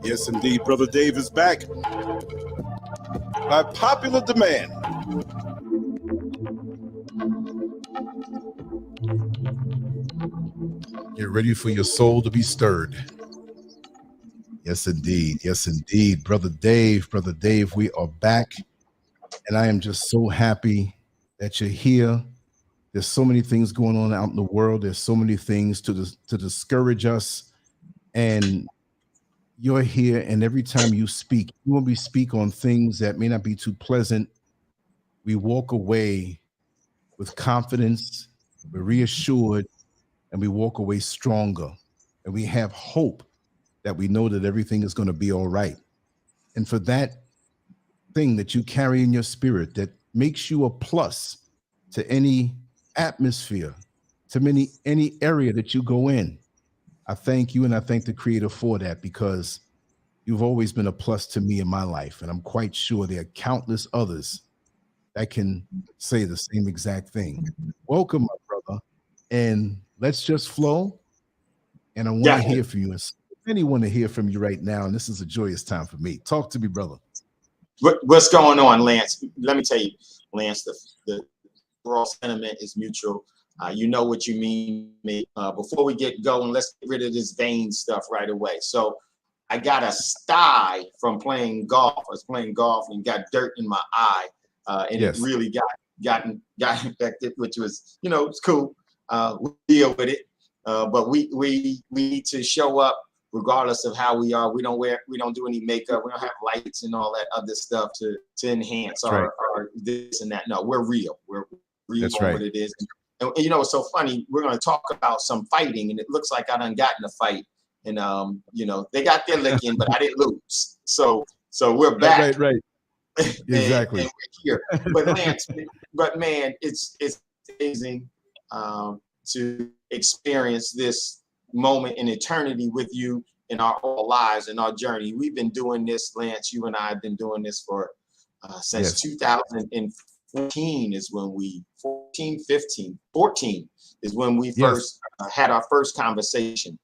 Yes, indeed. Brother Dave is back by popular demand. Get ready for your soul to be stirred. Yes, indeed. Yes, indeed. Brother Dave, we are back. And I am just so happy that you're here. There's so many things going on out in the world. There's so many things to discourage us. And you're here, and every time you speak, when we speak on things that may not be too pleasant, we walk away with confidence, we're reassured, and we walk away stronger. And we have hope that we know that everything is going to be all right. And for that thing that you carry in your spirit that makes you a plus to any atmosphere, to any area that you go in, I thank you, and I thank the Creator for that, because you've always been a plus to me in my life. And I'm quite sure there are countless others that can say the same exact thing. Welcome, my brother. And let's just flow. And I want to hear from you. I want to hear from you right now. And this is a joyous time for me. Talk to me, brother. What's going on, Lance? Let me tell you, Lance, the overall sentiment is mutual. You know what you mean. Before we get going, let's get rid of this vain stuff right away. So I got a sty from playing golf. I was playing golf and got dirt in my eye, and it really got infected, which was, it's cool. We deal with it, but we need to show up regardless of how we are. We don't do any makeup. We don't have lights and all that other stuff to enhance our this and that. No, we're real. We're real on what it is. And it's so funny. We're going to talk about some fighting, and it looks like I done got in a fight. And they got their licking, but I didn't lose. So we're back. Right. Exactly. And we're here. But Lance, but man, it's amazing to experience this moment in eternity with you in our whole lives and our journey. We've been doing this, Lance. You and I have been doing this for since 2014 is when we 14 is when we first had our first conversation.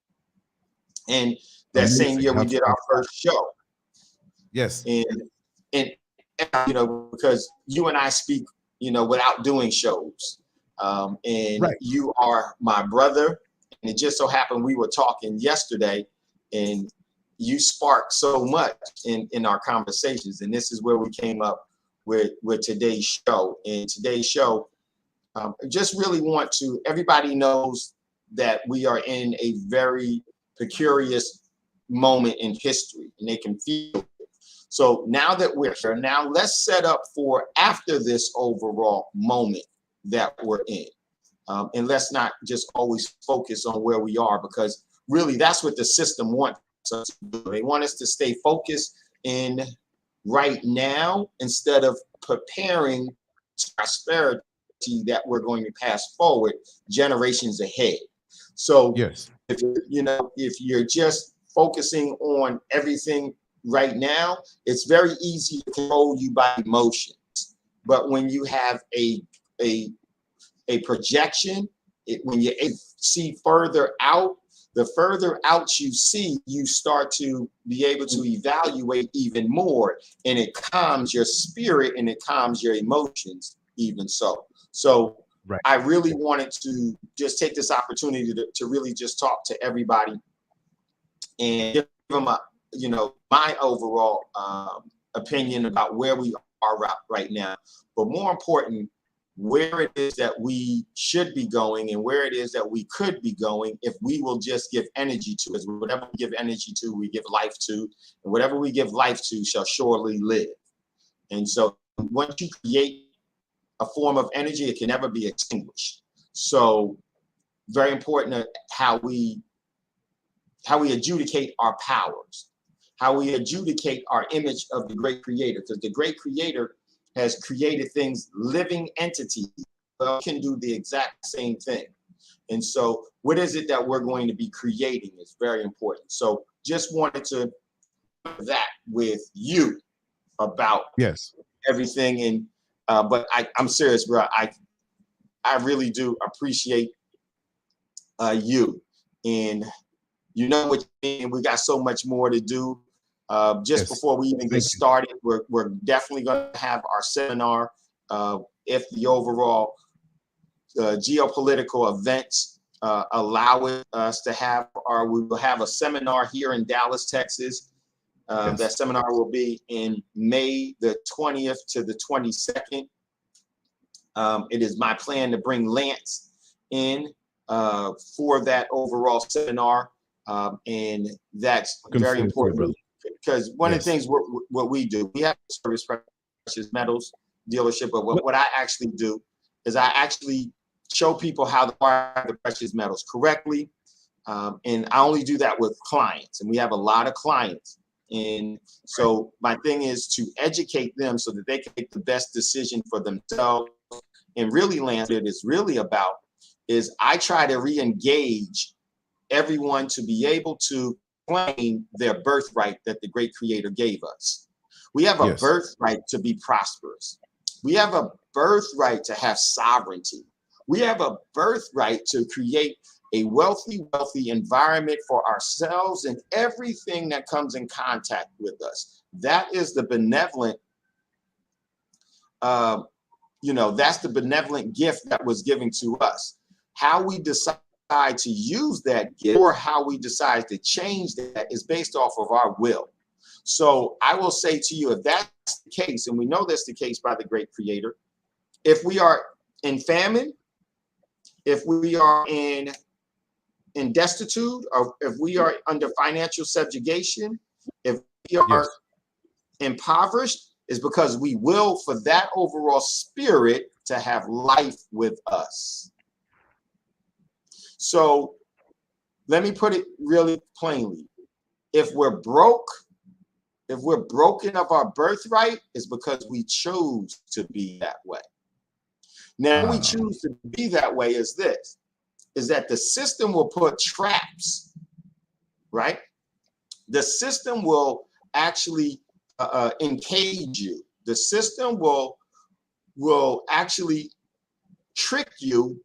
And that same year we did our first show. Yes. And because you and I speak, without doing shows. And you are my brother. And it just so happened we were talking yesterday, and you sparked so much in our conversations. And this is where we came up with today's show. And today's show, just really want to, everybody knows that we are in a very peculiar moment in history, and they can feel it. So now that we're here, now let's set up for after this overall moment that we're in. And let's not just always focus on where we are, because really that's what the system wants us to do. They want us to stay focused in right now instead of preparing prosperity that we're going to pass forward generations ahead. So Yes. if you're just focusing on everything right now, it's very easy to control you by emotions. But when you have a projection, when you see further out, the further out you see, you start to be able to evaluate even more, and it calms your spirit and it calms your emotions even so. So Right. I really wanted to just take this opportunity to really just talk to everybody and give them my overall opinion about where we are right now, but more important, where it is that we should be going and where it is that we could be going if we will just give energy to it. Whatever we give energy to, we give life to, and whatever we give life to shall surely live. And so once you create a form of energy, it can never be extinguished. So very important how we adjudicate our powers, how we adjudicate our image of the great creator, because the great creator has created things, living entities that can do the exact same thing. And so what is it that we're going to be creating is very important. So just wanted to that with you about everything. And but I'm serious, bro. I really do appreciate you, and you know what you mean. We got so much more to do. Just before we even get started, we're definitely going to have our seminar if the overall geopolitical events allow us to have, or we will have a seminar here in Dallas, Texas. That seminar will be in May the 20th to the 22nd. It is my plan to bring Lance in for that overall seminar, and that's very important. Because one of the things what we do, we have a service precious metals dealership, but what I actually do is I actually show people how to acquire the precious metals correctly. And I only do that with clients, and we have a lot of clients. And so my thing is to educate them so that they can make the best decision for themselves. And really, Lance, what it is really about is I try to re-engage everyone to be able to claim their birthright that the great creator gave us. We have a birthright to be prosperous. We have a birthright to have sovereignty. We have a birthright to create a wealthy environment for ourselves and everything that comes in contact with us. That is the benevolent, that's the benevolent gift that was given to us. How we decide to use that gift or how we decide to change that is based off of our will. So I will say to you, if that's the case, and we know that's the case by the great creator, if we are in famine, if we are in destitute, or if we are under financial subjugation, if we are impoverished, is because we will for that overall spirit to have life with us. So let me put it really plainly. If we're broke, if we're broken of our birthright, it's because we chose to be that way. Now we choose to be that way is this, is that the system will put traps, right? The system will actually encage you. The system will actually trick you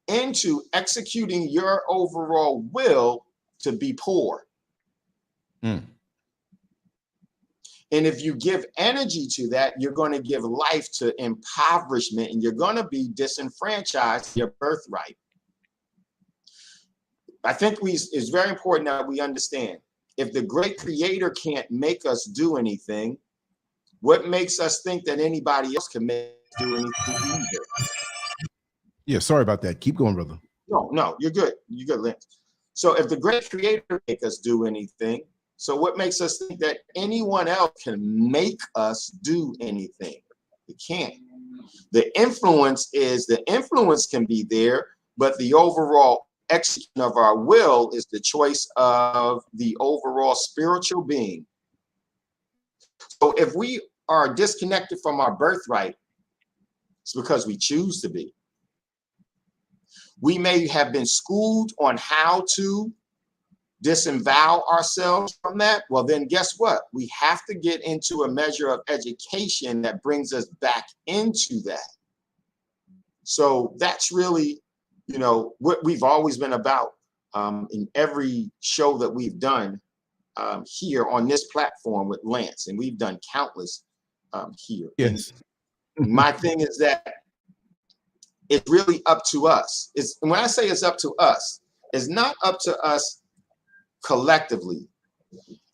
into executing your overall will to be poor. And if you give energy to that, you're going to give life to impoverishment, and you're going to be disenfranchised from your birthright. I think it's very important that we understand, if the great creator can't make us do anything, what makes us think that anybody else can make us do anything either? Yeah, sorry about that. Keep going, brother. No, you're good. You're good, Lance. So if the great creator make us do anything, so what makes us think that anyone else can make us do anything? It can't. The influence can be there, but the overall execution of our will is the choice of the overall spiritual being. So if we are disconnected from our birthright, it's because we choose to be. We may have been schooled on how to disavow ourselves from that. Well, then guess what? We have to get into a measure of education that brings us back into that. So that's really, you know, what we've always been about in every show that we've done here on this platform with Lance, and we've done countless here. Yes. And my thing is that it's really up to us. And when I say it's up to us, it's not up to us collectively.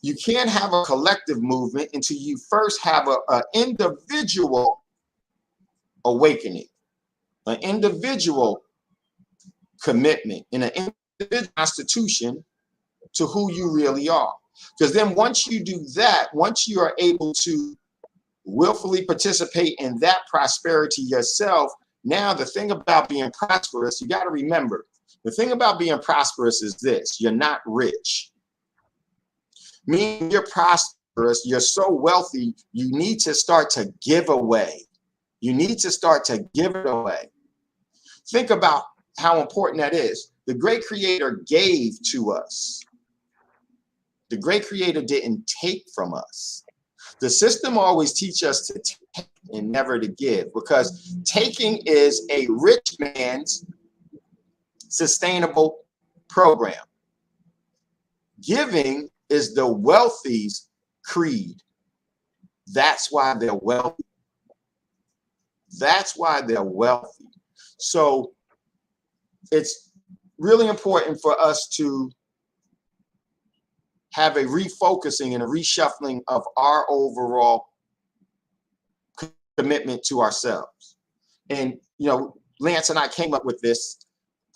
You can't have a collective movement until you first have an individual awakening, an individual commitment, and an individual constitution to who you really are. Because then once you do that, once you are able to willfully participate in that prosperity yourself, now the thing about being prosperous, you got to remember, the thing about being prosperous is this: you're not rich. Meaning you're prosperous, you're so wealthy, you need to start to give away. You need to start to give it away. Think about how important that is. The great creator gave to us. The great creator didn't take from us. The system always teaches us to take and never to give, because taking is a rich man's sustainable program. Giving is the wealthy's creed. That's why they're wealthy. That's why they're wealthy. So it's really important for us to have a refocusing and a reshuffling of our overall commitment to ourselves. And, you know, Lance and I came up with this,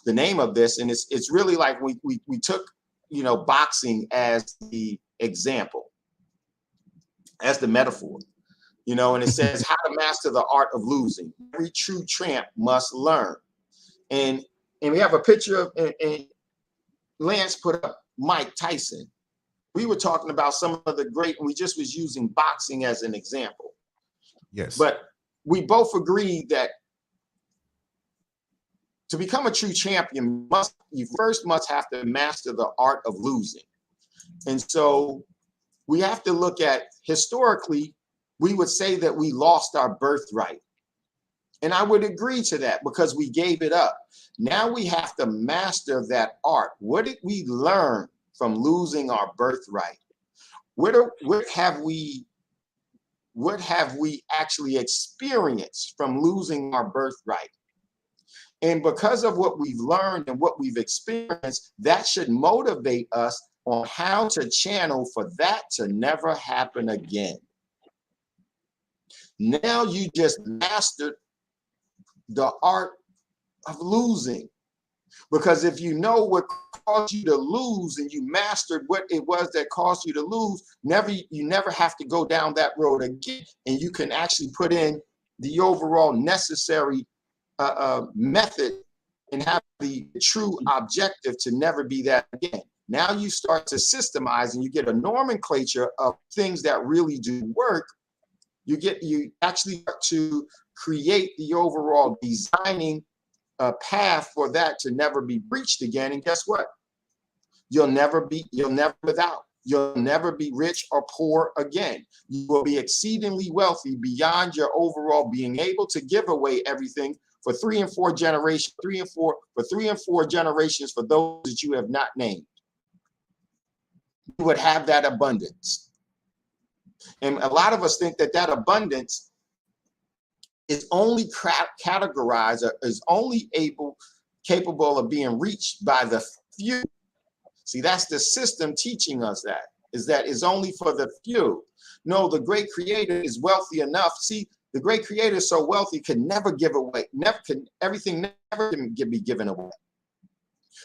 the name of this, and it's really like we took, you know, boxing as the example, as the metaphor, you know, and it says how to master the art of losing. Every true champ must learn. And we have a picture of, and Lance put up Mike Tyson. We were talking about some of the great, and we just was using boxing as an example. Yes. But we both agreed that to become a true champion, you first must have to master the art of losing. And so we have to look at, historically, we would say that we lost our birthright. And I would agree to that because we gave it up. Now we have to master that art. What did we learn from losing our birthright? What have we actually experienced from losing our birthright? And because of what we've learned and what we've experienced, that should motivate us on how to channel for that to never happen again. Now you just mastered the art of losing. Because if you know what caused you to lose and you mastered what it was that caused you to lose, you never have to go down that road again. And you can actually put in the overall necessary method and have the true objective to never be that again. Now you start to systemize and you get a nomenclature of things that really do work. You actually start to create the overall designing path for that to never be breached again. And guess what? You'll never be without. You'll never be rich or poor again. You will be exceedingly wealthy beyond your overall being able to give away everything for 3 and 4 generations, 3 and 4 generations for those that you have not named. You would have that abundance. And a lot of us think that that abundance is only categorized or is only capable of being reached by the few. See, that's the system teaching us that, is that it's only for the few. No, the great creator is wealthy enough. See, The great creator is so wealthy, could never give away, everything never can be given away.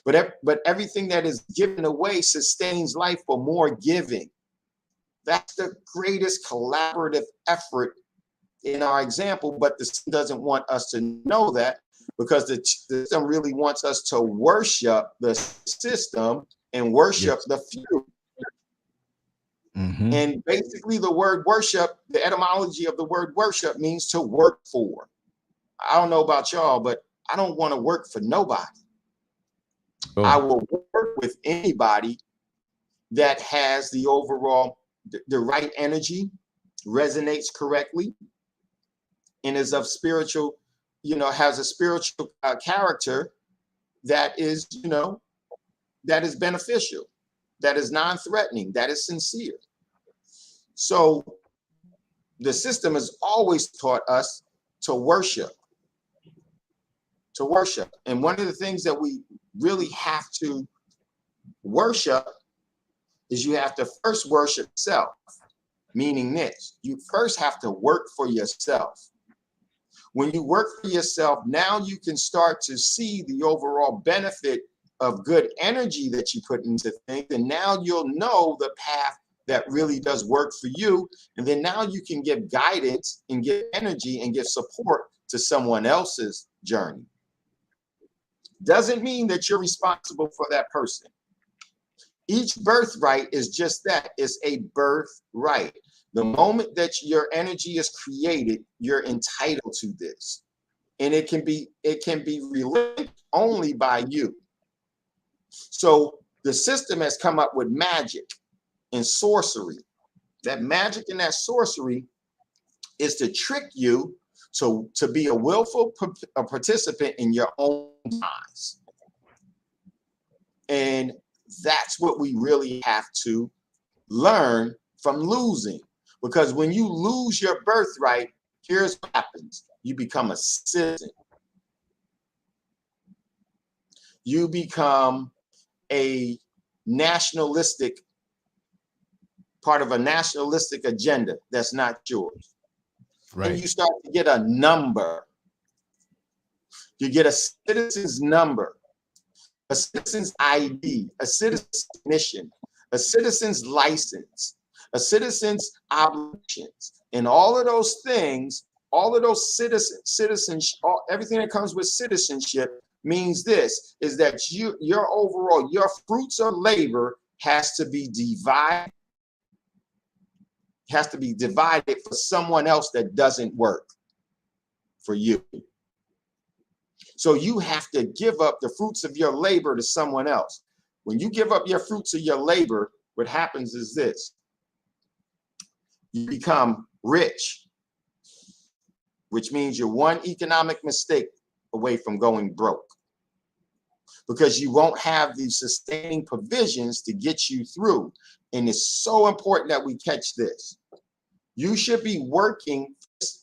But everything that is given away sustains life for more giving. That's the greatest collaborative effort in our example, but the system doesn't want us to know that, because the system really wants us to worship the system and worship the few. Mm-hmm. And basically the word worship, the etymology of the word worship means to work for. I don't know about y'all, but I don't want to work for nobody. Oh. I will work with anybody that has the overall, the right energy, resonates correctly, and is of spiritual, has a spiritual character that is, that is beneficial, that is non-threatening, that is sincere. So the system has always taught us to worship. And one of the things that we really have to worship is you have to first worship self, meaning this, you first have to work for yourself. When you work for yourself, now you can start to see the overall benefit of good energy that you put into things. And now you'll know the path that really does work for you. And then now you can give guidance and give energy and give support to someone else's journey. Doesn't mean that you're responsible for that person. Each birthright is just that. It's a birthright. The moment that your energy is created, you're entitled to this. And it can be relinquished only by you. So the system has come up with magic and sorcery. That magic and that sorcery is to trick you to be a willful participant in your own demise. And that's what we really have to learn from losing. Because when you lose your birthright, here's what happens. You become a citizen. You become a nationalistic, part of a nationalistic agenda that's not yours. Right. And you start to get a number. You get a citizen's number, a citizen's ID, a citizen's mission, a citizen's license, a citizen's obligations, and all of those things, all of those citizenship, everything that comes with citizenship means this, is that your overall, your fruits of labor has to be divided for someone else that doesn't work for you. So you have to give up the fruits of your labor to someone else. When you give up your fruits of your labor, what happens is this. You become rich, which means you're one economic mistake away from going broke, because you won't have the sustaining provisions to get you through. And it's so important that we catch this. You should be working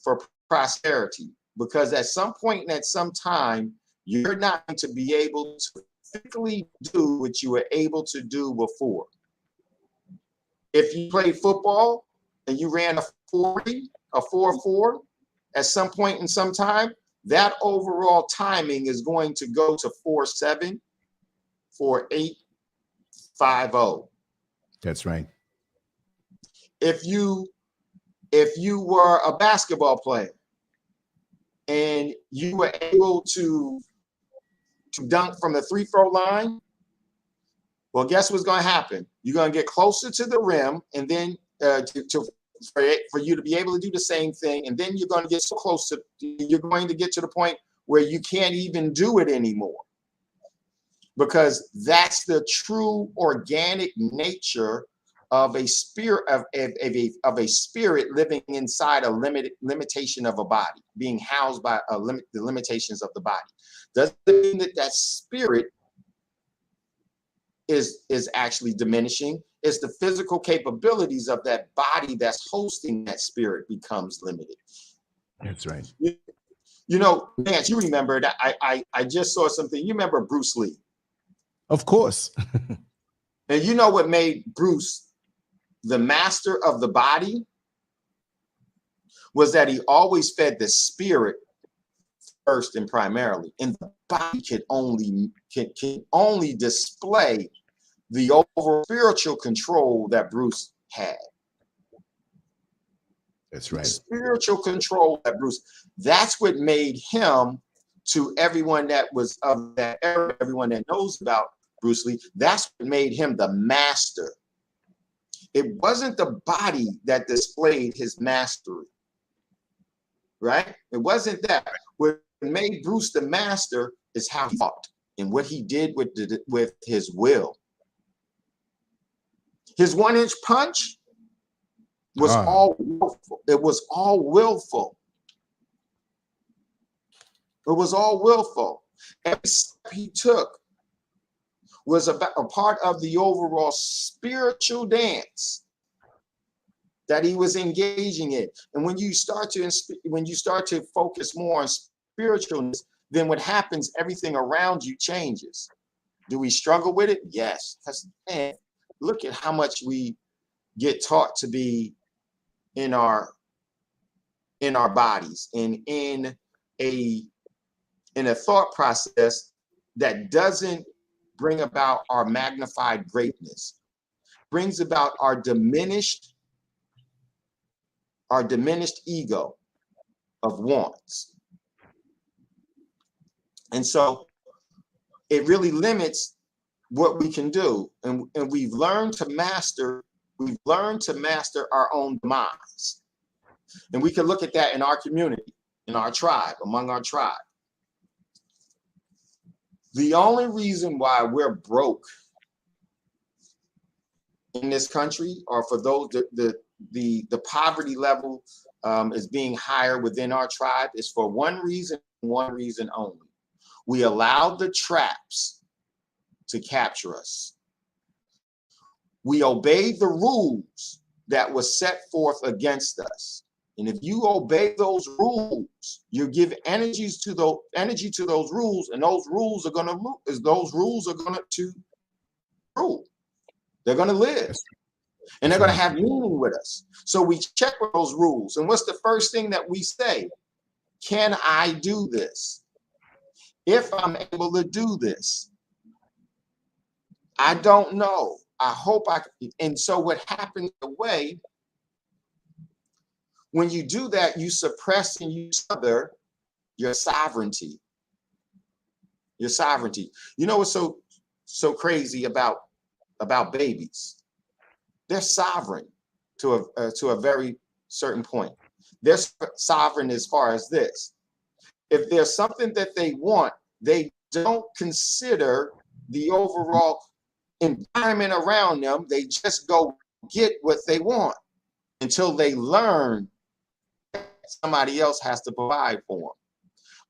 for prosperity, because at some point and at some time, you're not going to be able to physically do what you were able to do before. If you played football and you ran a 40, a 4.4, at some point in some time, that overall timing is going to go to 4.7, 4.8, 5.0. That's right. If you were a basketball player and you were able to dunk from the free throw line, well, guess what's going to happen? You're going to get closer to the rim, and then for you to be able to do the same thing, and then you're going to get so close to, you're going to get to the point where you can't even do it anymore, because that's the true organic nature of a spirit, of a spirit living inside a limitation of a body, being housed by the limitations of the body. Doesn't mean that spirit is actually diminishing. It's the physical capabilities of that body that's hosting that spirit becomes limited. That's right. You know, Lance, you remember that I just saw something. You remember Bruce Lee? Of course. And you know what made Bruce the master of the body? was that he always fed the spirit first and primarily, and the body can only display the overall spiritual control that Bruce had. That's right. The spiritual control that Bruce, that's what made him, to everyone that was of that era, everyone that knows about Bruce Lee, that's what made him the master. It wasn't the body that displayed his mastery, right? It wasn't that. What made Bruce the master is how he fought and what he did with his will. His 1-inch punch was all willful. It was all willful. It was all willful. Every step he took was about a part of the overall spiritual dance that he was engaging in. And when you start to focus more on spiritualness, then what happens, everything around you changes. Do we struggle with it? Yes. Man, look at how much we get taught to be in our bodies and in a thought process that doesn't bring about our magnified greatness, brings about our diminished ego of wants. And so it really limits what we can do. And we've learned to master our own demise. And we can look at that in our community, in our tribe, among our tribe. The only reason why we're broke in this country, or for those the poverty level is being higher within our tribe, is for one reason only. We allowed the traps to capture us. We obeyed the rules that were set forth against us. And if you obey those rules, you give energy to those rules, and those rules are going to rule. They're going to live. And they're going to have meaning with us. So we check with those rules. And what's the first thing that we say? Can I do this? If I'm able to do this, I don't know. I hope I can. And so what happens away, when you do that, you suppress and you smother your sovereignty. Your sovereignty. You know what's so crazy about babies? They're sovereign to a very certain point. They're sovereign as far as this. If there's something that they want, they don't consider the overall environment around them. They just go get what they want until they learn somebody else has to provide for them.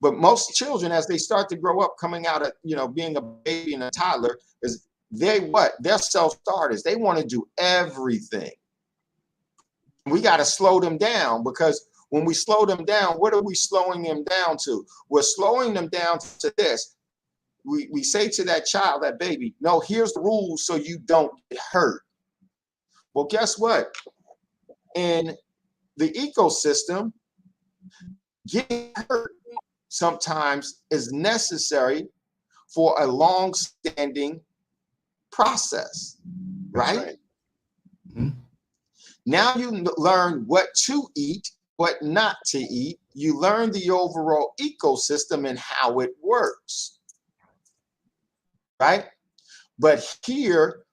But most children, as they start to grow up, coming out of being a baby and a toddler, they're self-starters. They want to do everything. We got to slow them down, because when we slow them down, what are we slowing them down to? We're slowing them down to this. We say to that child, that baby, no, here's the rules so you don't get hurt. Well, guess what? In the ecosystem, getting hurt sometimes is necessary for a long-standing process, right? Mm-hmm. Now you learn what to eat, what not to eat. You learn the overall ecosystem and how it works, right? But here,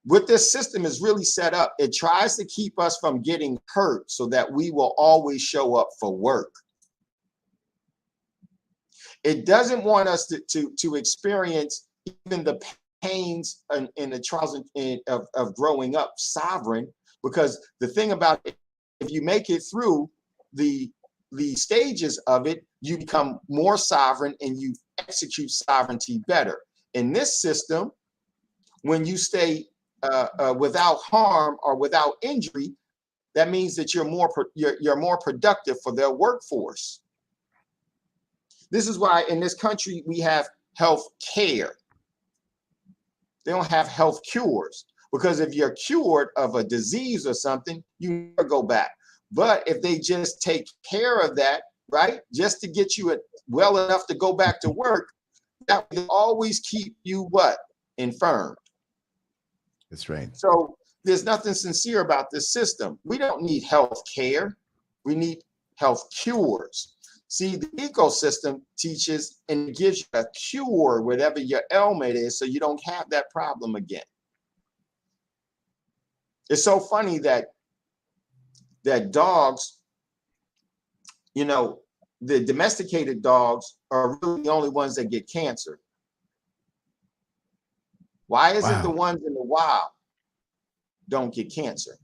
what this system is really set up, it tries to keep us from getting hurt so that we will always show up for work. It doesn't want us to experience even the pains and the trials of growing up sovereign, because the thing about it, if you make it through the stages of it, you become more sovereign and you execute sovereignty better. In this system, when you stay without harm or without injury, that means that you're more productive for their workforce. This is why in this country we have health care. They don't have health cures, because if you're cured of a disease or something, you never go back. But if they just take care of that, right, just to get you well enough to go back to work, that will always keep you what? Infirm. That's right. So there's nothing sincere about this system. We don't need health care. We need health cures. See, the ecosystem teaches and gives you a cure, whatever your ailment is, so you don't have that problem again. It's so funny that dogs, you know, the domesticated dogs are really the only ones that get cancer. Why is it the ones in the wild don't get cancer?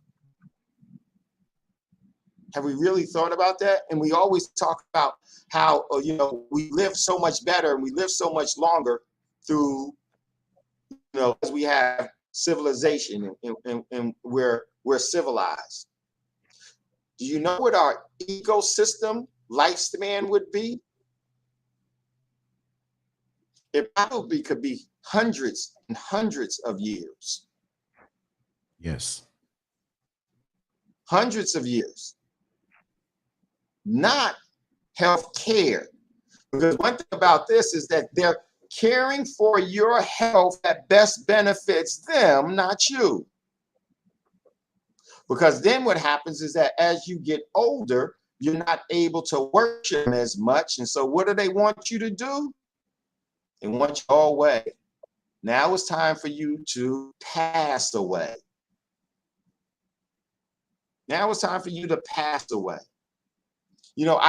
Have we really thought about that? And we always talk about how, you know, we live so much better and we live so much longer through, you know, as we have civilization and we're civilized. Do you know what our ecosystem lifespan would be? It probably could be hundreds and hundreds of years. Yes. Hundreds of years. Not health care. Because one thing about this is that they're caring for your health that best benefits them, not you. Because then what happens is that as you get older, you're not able to work them as much. And so what do they want you to do? They want you all away. Now it's time for you to pass away. Now it's time for you to pass away. You know,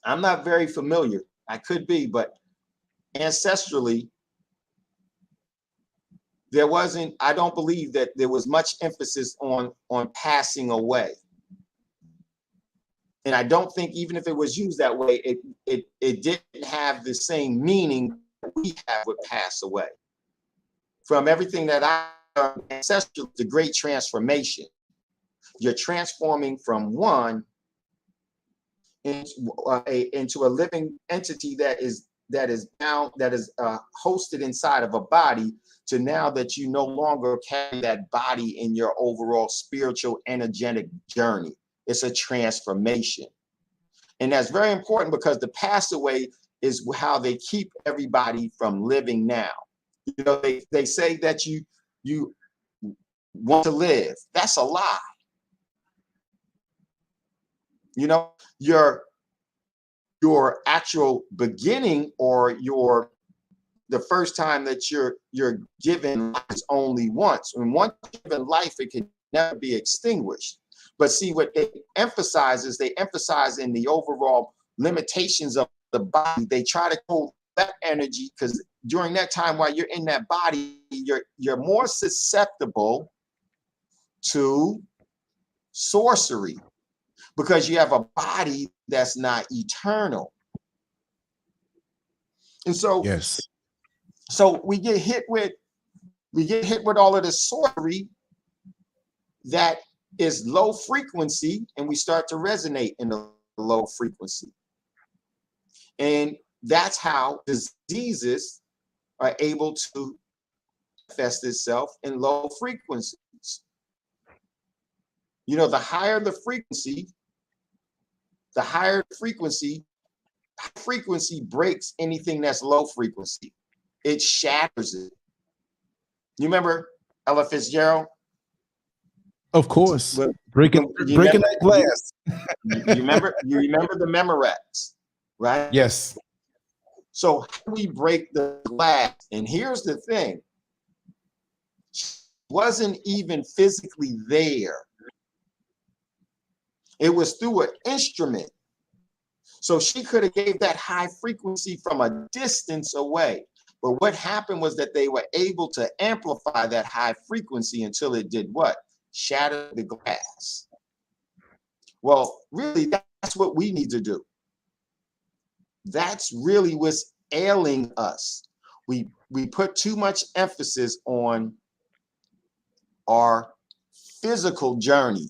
I'm not very familiar. I could be, but ancestrally, there wasn't, I don't believe that there was much emphasis on passing away. And I don't think even if it was used that way, it didn't have the same meaning that we have with pass away. From everything that I learned, ancestral, the great transformation. You're transforming from one into a living entity that is bound, that is hosted inside of a body, to now that you no longer carry that body in your overall spiritual energetic journey. It's a transformation. And that's very important because the pass away is how they keep everybody from living now. You know, they say that you want to live. That's a lie. You know, your actual beginning, or the first time that you're given life is only once. And once given life, it can never be extinguished. But see, what they emphasize is they emphasize in the overall limitations of the body. They try to hold that energy because during that time while you're in that body, you're more susceptible to sorcery, because you have a body that's not eternal. And so, yes, so we get hit with all of this sorcery that is low frequency, and we start to resonate in the low frequency. And that's how diseases are able to manifest itself in low frequencies. You know, the higher the frequency, high frequency breaks anything that's low frequency. It shatters it. You remember Ella Fitzgerald? Of course. Well, breaking that glass. You remember the Memorex, right? Yes. So how do we break the glass? And here's the thing. She wasn't even physically there. It was through an instrument. So she could have gave that high frequency from a distance away. But what happened was that they were able to amplify that high frequency until it did what? Shatter the glass. Well, really, that's what we need to do. That's really what's ailing us. We put too much emphasis on our physical journey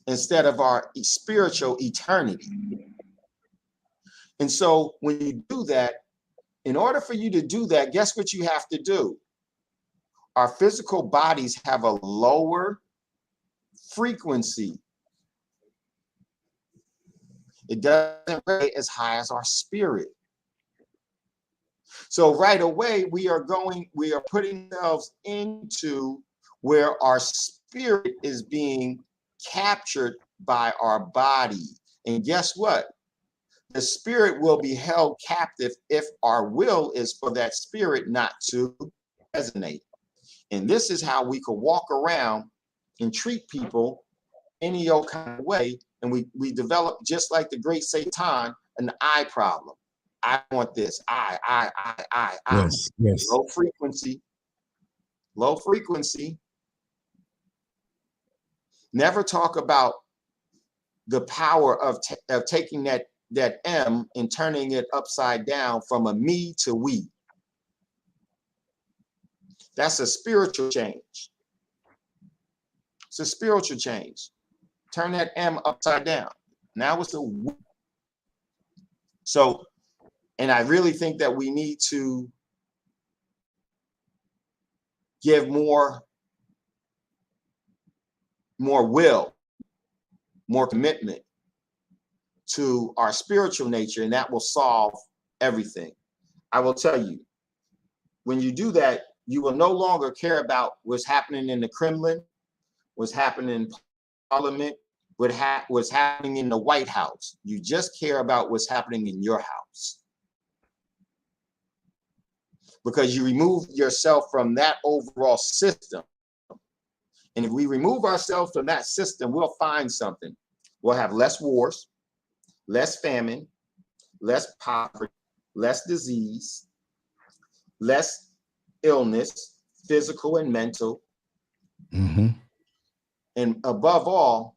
instead of our spiritual eternity. And so when you do that, in order for you to do that, guess what you have to do? Our physical bodies have a lower frequency. It doesn't rate as high as our spirit. So right away, we are putting ourselves into where our spirit is being captured by our body. And guess what? The spirit will be held captive if our will is for that spirit not to resonate. And this is how we could walk around and treat people any old kind of way. And we develop, just like the great Satan, an I problem. I want this. I. Yes, yes. Low frequency. Low frequency. Never talk about the power of taking that M and turning it upside down from a me to we. That's a spiritual change. It's a spiritual change. Turn that M upside down. Now it's a we. So, and I really think that we need to give more will, more commitment to our spiritual nature, and that will solve everything. I will tell you, when you do that, you will no longer care about what's happening in the Kremlin, what's happening in Parliament, what's happening in the White House. You just care about what's happening in your house. Because you remove yourself from that overall system. And if we remove ourselves from that system, we'll find something. We'll have less wars, less famine, less poverty, less disease, less illness, physical and mental. Mm-hmm. And above all,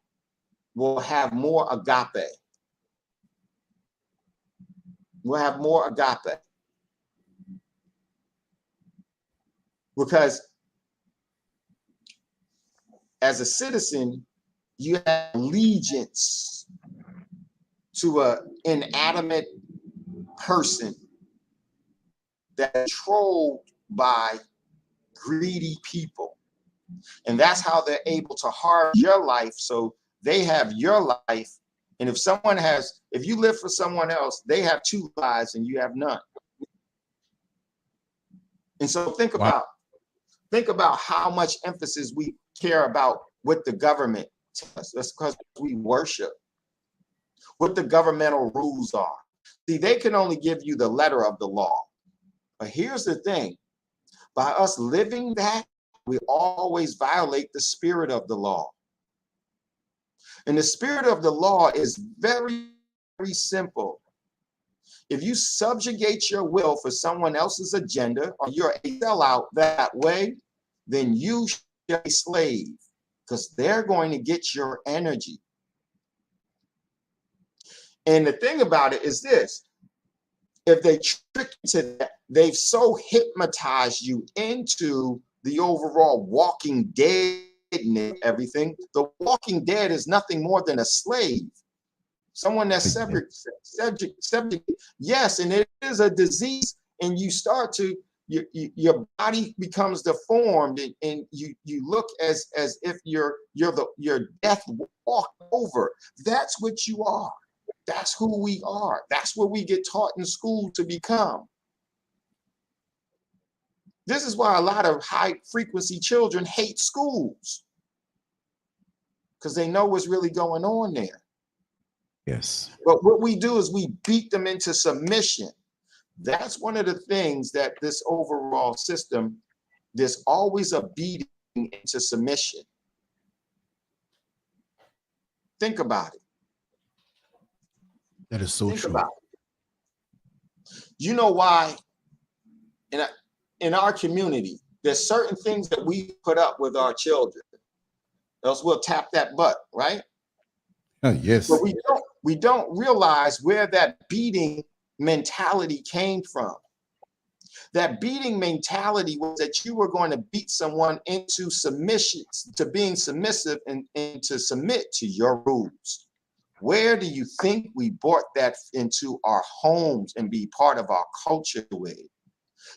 we'll have more agape. We'll have more agape. Because as a citizen, you have allegiance to an inanimate person that's controlled by greedy people. And that's how they're able to harm your life. So they have your life. And if you live for someone else, they have two lives and you have none. And so think about how much emphasis we care about what the government tells us. That's because we worship what the governmental rules are. See, they can only give you the letter of the law. But here's the thing. By us living that, we always violate the spirit of the law. And the spirit of the law is very, very simple. If you subjugate your will for someone else's agenda, or you're a sellout that way, then you should be a slave, because they're going to get your energy. And the thing about it is this: if they trick you to that, they've so hypnotized you into the overall Walking Dead and everything. The Walking Dead is nothing more than a slave. Someone that's subject. Yes, and it is a disease, and you start to, your body becomes deformed, and you look as if your death walked over. That's what you are. That's who we are. That's what we get taught in school to become. This is why a lot of high frequency children hate schools, because they know what's really going on there. Yes. But what we do is we beat them into submission. That's one of the things that this overall system, there's always a beating into submission. Think about it. That is so true. About it. You know why in our community, there's certain things that we put up with our children, else we'll tap that butt, right? Yes. But we don't realize where that beating mentality came from. That beating mentality was that you were going to beat someone into submission, to being submissive, and to submit to your rules. Where do you think we brought that into our homes and be part of our culture with?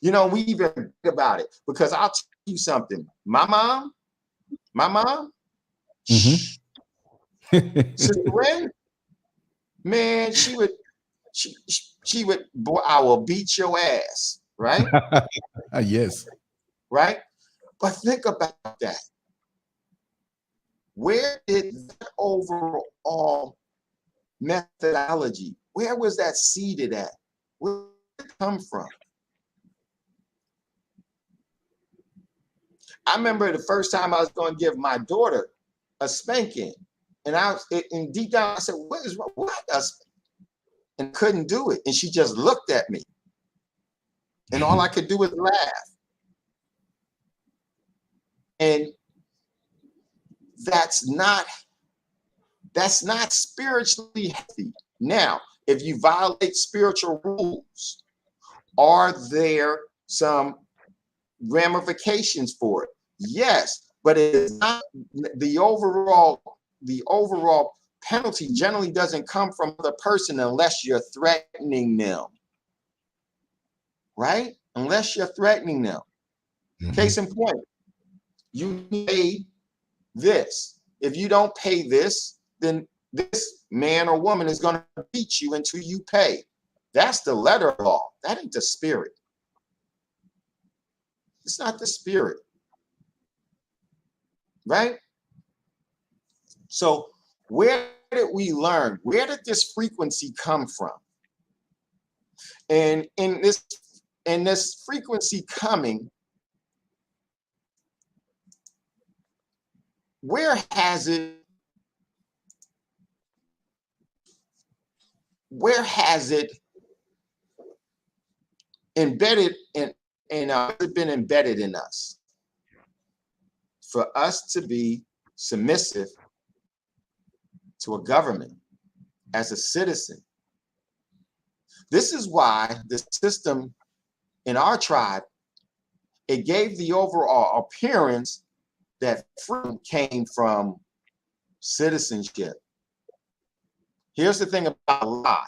You know, we even think about it, because I'll tell you something. My mom, Sister Ren, man, she would, boy, I will beat your ass, right? Yes. Right? But think about that. Where did that overall methodology, where was that seeded at? Where did it come from? I remember the first time I was going to give my daughter a spanking, and and deep down I said, "What is wrong? What a spanking?" And couldn't do it, and she just looked at me, and all I could do was laugh. And that's not spiritually healthy. Now, if you violate spiritual rules, are there some ramifications for it? Yes, but it is not the overall penalty generally doesn't come from the person unless you're threatening them, right? Unless you're threatening them. Case in point, you pay this. If you don't pay this, then this man or woman is going to beat you until you pay. That's the letter of law. That ain't the spirit. It's not the spirit, right? So where did we learn? Where did this frequency come from? And in this frequency coming, where has it embedded in has it been embedded in us for us to be submissive to a government as a citizen? This is why the system in our tribe, it gave the overall appearance that freedom came from citizenship. Here's the thing about a lie,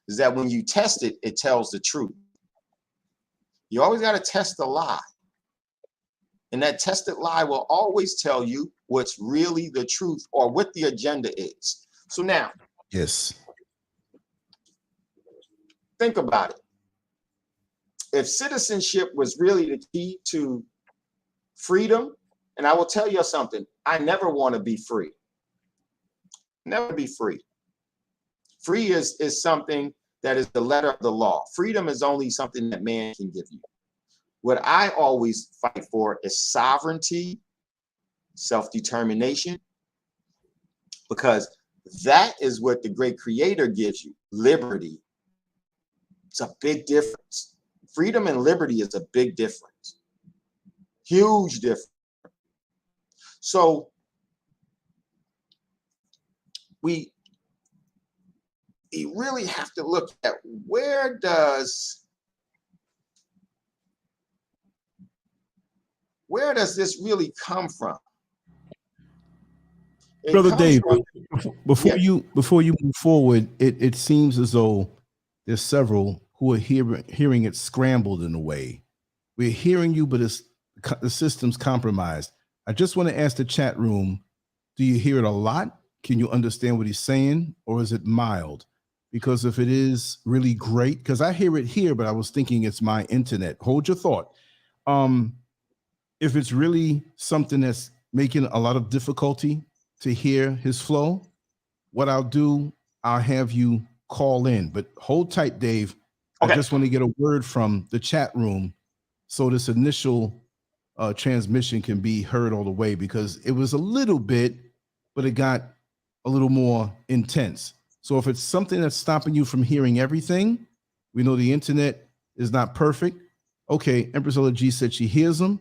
is that when you test it, it tells the truth. You always got to test the lie. And that tested lie will always tell you what's really the truth or what the agenda is. So now, yes, think about it. If citizenship was really the key to freedom, and I will tell you something, I never want to be free. Never be free. Free is something that is the letter of the law. Freedom is only something that man can give you. What I always fight for is sovereignty, self-determination, because that is what the great creator gives you, liberty. It's a big difference. Freedom and liberty is a big difference. Huge difference. So we really have to look at where does this really come from? Brother Dave, before you move forward, it seems as though there's several who are hearing it scrambled in a way. We're hearing you, but the system's compromised. I just want to ask the chat room, do you hear it a lot? Can you understand what he's saying, or is it mild? Because if it is really great, because I hear it here, but I was thinking it's my internet. Hold your thought. If it's really something that's making a lot of difficulty to hear his flow, what I'll do, I'll have you call in, but hold tight, Dave. Okay. I just want to get a word from the chat room so this initial transmission can be heard all the way, because it was a little bit, but it got a little more intense. So if it's something that's stopping you from hearing everything, we know the internet is not perfect. Okay, Empress G said she hears them.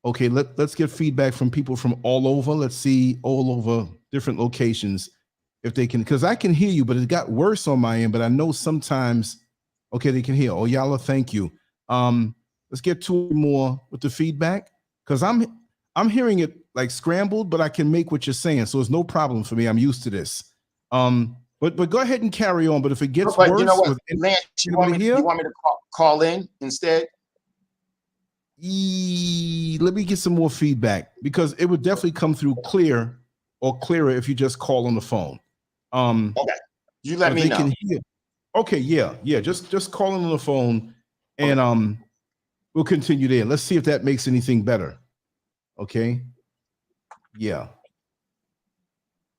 Okay, let's get feedback from people from all over. Let's see all over different locations if they can, because I can hear you, but it got worse on my end. But I know sometimes, okay, they can hear. Oh, Yala, thank you. Let's get two more with the feedback, because I'm hearing it like scrambled, but I can make what you're saying, so it's no problem for me. I'm used to this. But go ahead and carry on. But if it gets worse, you know what, Lance, you want me to call in instead? Let me get some more feedback, because it would definitely come through clear or clearer if you just call on the phone. Okay. You let me they know. Can hear. Okay, yeah. Just call on the phone, and we'll continue there. Let's see if that makes anything better. Okay. Yeah.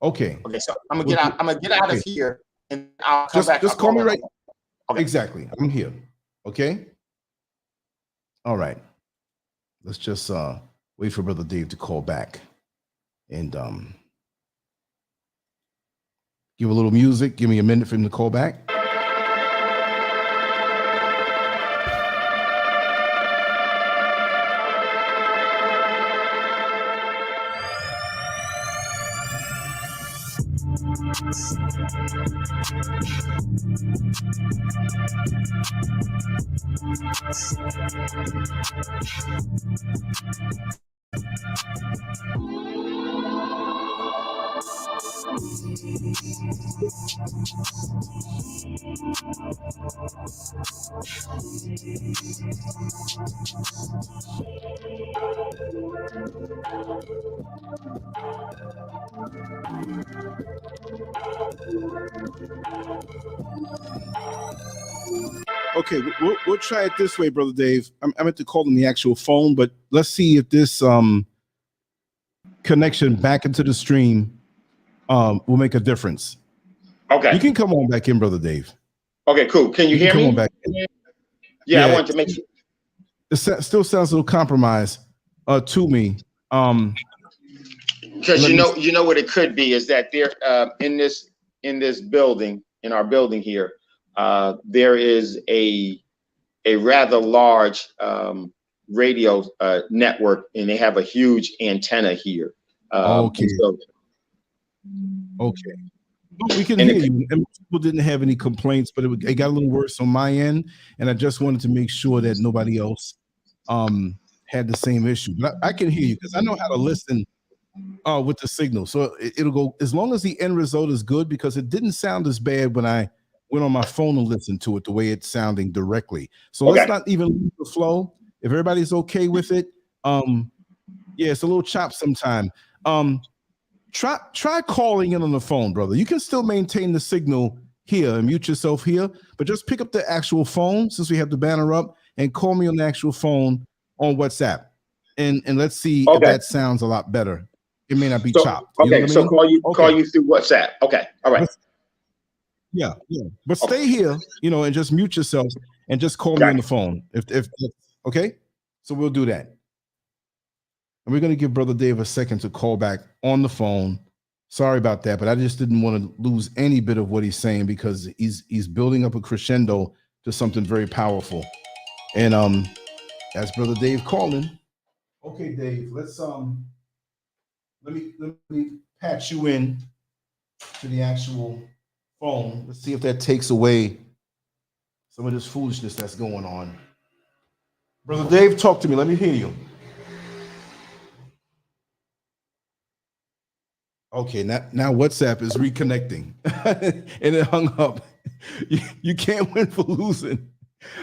Okay. Okay. So I'm gonna get out. I'm gonna get out of here, and I'll come back. Just call me right. Okay. Exactly. I'm here. Okay. All right. Let's just wait for Brother Dave to call back, and give a little music. Give me a minute for him to call back. Okay, we'll try it this way, Brother Dave. I'm at to call on the actual phone, but let's see if this connection back into the stream will make a difference. Okay. You can come on back in, Brother Dave. Okay, cool. Can you hear me? Come on back in. Yeah, I wanted to make sure. It still sounds a little compromised to me. Because you know what it could be is that there in this building, in our building here, there is a rather large radio network, and they have a huge antenna here. Okay. Okay. We can hear you. And people didn't have any complaints, but it got a little worse on my end, and I just wanted to make sure that nobody else had the same issue. But I can hear you because I know how to listen with the signal. So it'll go as long as the end result is good, because it didn't sound as bad when I went on my phone and listened to it the way it's sounding directly. So let's not even lose the flow. If everybody's okay with it, yeah, it's a little chopped sometime. Try calling in on the phone, brother. You can still maintain the signal here and mute yourself here, but just pick up the actual phone since we have the banner up and call me on the actual phone on WhatsApp. And let's see if that sounds a lot better. It may not be chopped. Okay, you know call you through WhatsApp. Okay, all right. Yeah. But stay here, and just mute yourself and just call me on the phone. If okay, so we'll do that. And we're going to give Brother Dave a second to call back on the phone. Sorry about that, but I just didn't want to lose any bit of what he's saying, because he's building up a crescendo to something very powerful. And that's Brother Dave calling. Okay, Dave, let's let me patch you in to the actual phone. Let's see if that takes away some of this foolishness that's going on. Brother Dave, talk to me. Let me hear you. Okay, now WhatsApp is reconnecting and it hung up. You can't win for losing.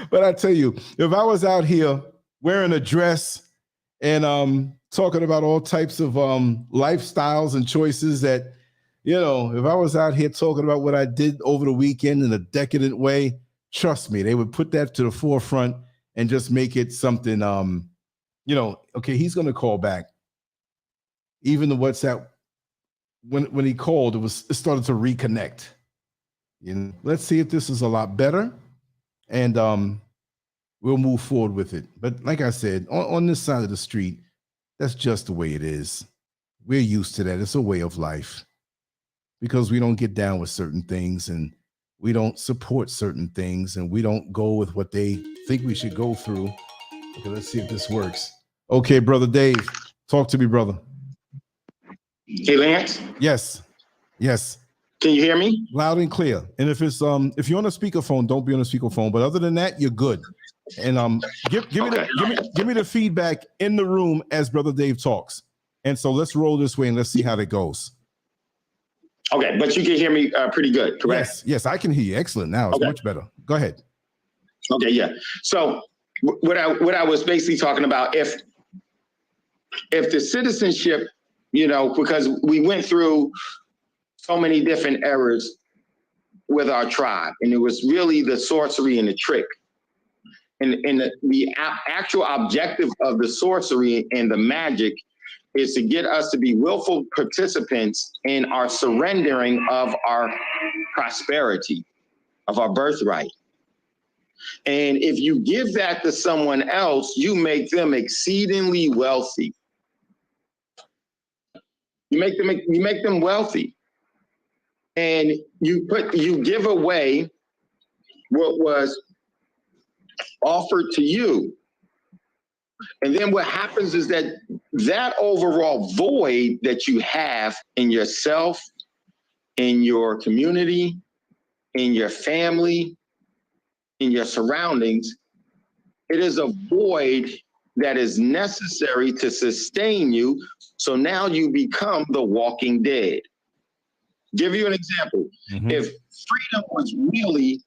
But I tell you, if I was out here wearing a dress and talking about all types of lifestyles and choices that, if I was out here talking about what I did over the weekend in a decadent way, trust me, they would put that to the forefront and just make it something, okay, he's going to call back. Even the WhatsApp, when he called, it started to reconnect. Let's see if this is a lot better, and we'll move forward with it. But like I said, on this side of the street, that's just the way it is. We're used to that. It's a way of life, because we don't get down with certain things, and we don't support certain things, and we don't go with what they think we should go through. Okay, let's see if this works. Okay, Brother Dave, talk to me, brother. Hey, Lance. Yes. Can you hear me? Loud and clear. And if it's if you're on a speakerphone, don't be on a speakerphone. But other than that, you're good. And give me the feedback in the room as Brother Dave talks. And so let's roll this way and let's see how that goes. Okay, but you can hear me pretty good, correct? Yes, I can hear you. Excellent. Now it's much better. Go ahead. Okay, yeah. So what I was basically talking about, if the citizenship you know, because we went through so many different eras with our tribe, and it was really the sorcery and the trick. And the actual objective of the sorcery and the magic is to get us to be willful participants in our surrendering of our prosperity, of our birthright. And if you give that to someone else, you make them exceedingly wealthy. You make them wealthy. And you give away what was offered to you. And then what happens is that overall void that you have in yourself, in your community, in your family, in your surroundings, it is a void that is necessary to sustain you. So now you become the walking dead. Give you an example. Mm-hmm. If freedom was really,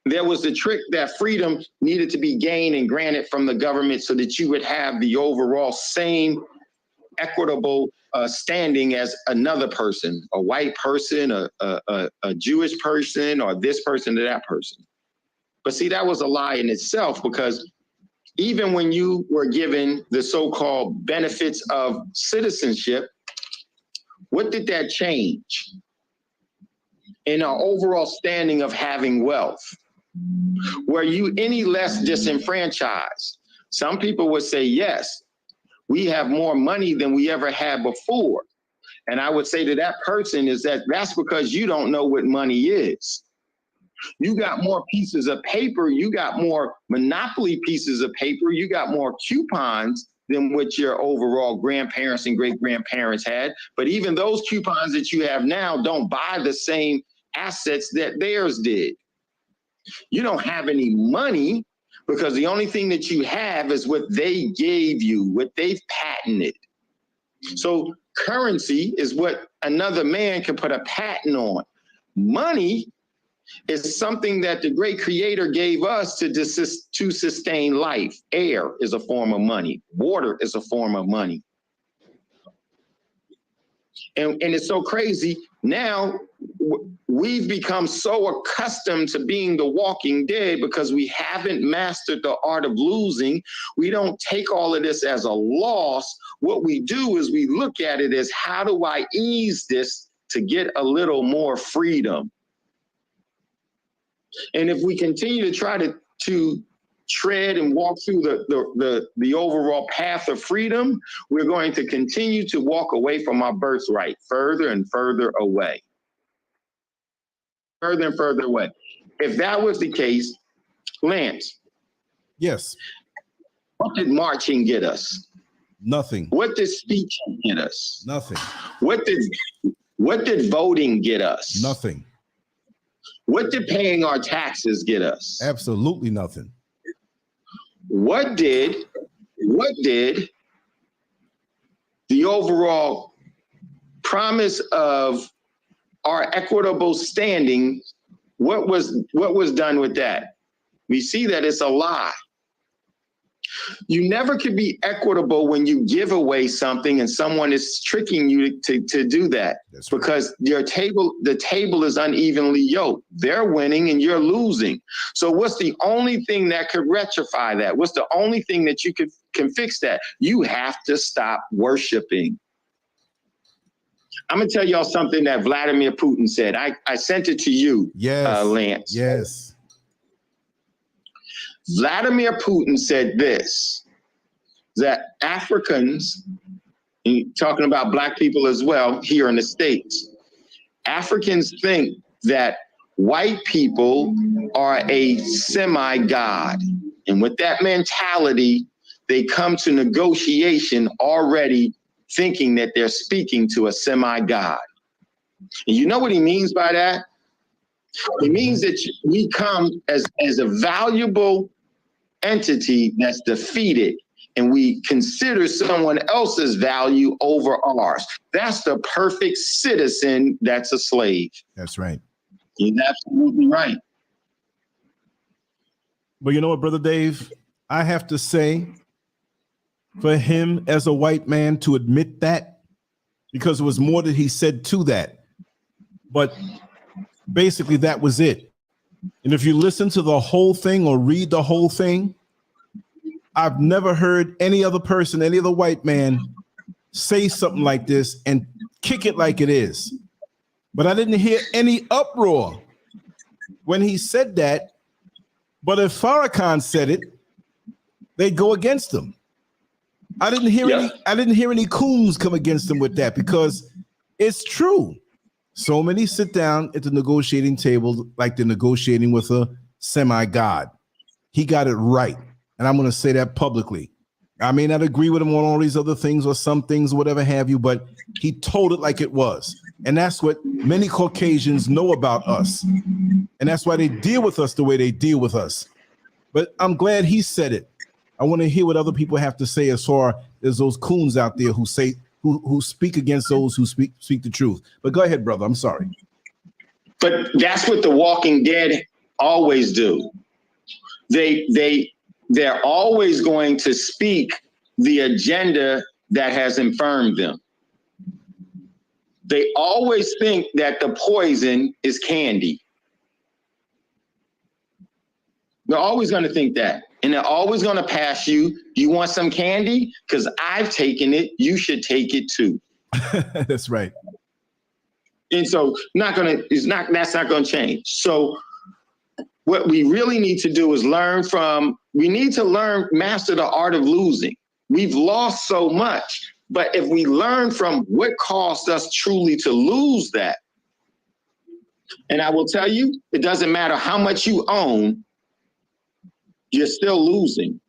there was the trick that freedom needed to be gained and granted from the government so that you would have the overall same equitable standing as another person, a white person, a Jewish person, or this person to that person. But see, that was a lie in itself, because even when you were given the so-called benefits of citizenship, what did that change in our overall standing of having wealth? Were you any less disenfranchised? Some people would say, yes, we have more money than we ever had before. And I would say to that person is that's because you don't know what money is. You got more pieces of paper, you got more monopoly pieces of paper, you got more coupons than what your overall grandparents and great-grandparents had. But even those coupons that you have now don't buy the same assets that theirs did. You don't have any money because the only thing that you have is what they gave you, what they've patented. So currency is what another man can put a patent on. Money is something that the great creator gave us to sustain life. Air is a form of money. Water is a form of money. And it's so crazy. Now we've become so accustomed to being the walking dead because we haven't mastered the art of losing. We don't take all of this as a loss. What we do is we look at it as, how do I ease this to get a little more freedom? And if we continue to try to tread and walk through the overall path of freedom, we're going to continue to walk away from our birthright further and further away. Further and further away. If that was the case, Lance. Yes. What did marching get us? Nothing. What did speeching get us? Nothing. What did voting get us? Nothing. What did paying our taxes get us? Absolutely nothing. What did the overall promise of our equitable standing, what was done with that? We see that it's a lie. You never could be equitable when you give away something and someone is tricking you to do that. That's right. Because the table is unevenly yoked. They're winning and you're losing. So what's the only thing that could rectify that? What's the only thing that you can fix that? You have to stop worshiping. I'm going to tell y'all something that Vladimir Putin said. I sent it to you, yes. Lance. Yes. Vladimir Putin said this, that Africans, talking about Black people as well here in the States, Africans think that white people are a semi-god. And with that mentality, they come to negotiation already thinking that they're speaking to a semi-god. And you know what he means by that? It means that we come as a valuable entity that's defeated, and we consider someone else's value over ours. That's the perfect citizen that's a slave. That's right. He's absolutely right. But you know what, Brother Dave? I have to say, for him as a white man to admit that because there was more that he said to that. But basically, that was it. And if you listen to the whole thing or read the whole thing, I've never heard any other person, any other white man say something like this and kick it like it is. But I didn't hear any uproar when he said that. But if Farrakhan said it, they'd go against him. I didn't hear any coons come against him with that, because it's true. So many sit down at the negotiating table like they're negotiating with a semi-god. He got it right. And I'm going to say that publicly. I may not agree with him on all these other things or some things, whatever have you, but he told it like it was. And that's what many Caucasians know about us. And that's why they deal with us the way they deal with us. But I'm glad he said it. I want to hear what other people have to say as far as those coons out there who say who speak against those who speak the truth. But go ahead, brother. I'm sorry. But that's what the Walking Dead always do. They're always going to speak the agenda that has infirmed them. They always think that the poison is candy. They're always going to think that. And they're always going to pass you. You want some candy? Because I've taken it. You should take it too. That's right. And so that's not going to change. So what we really need to do is master the art of losing. We've lost so much, but if we learn from what caused us truly to lose that, and I will tell you, it doesn't matter how much you own, you're still losing.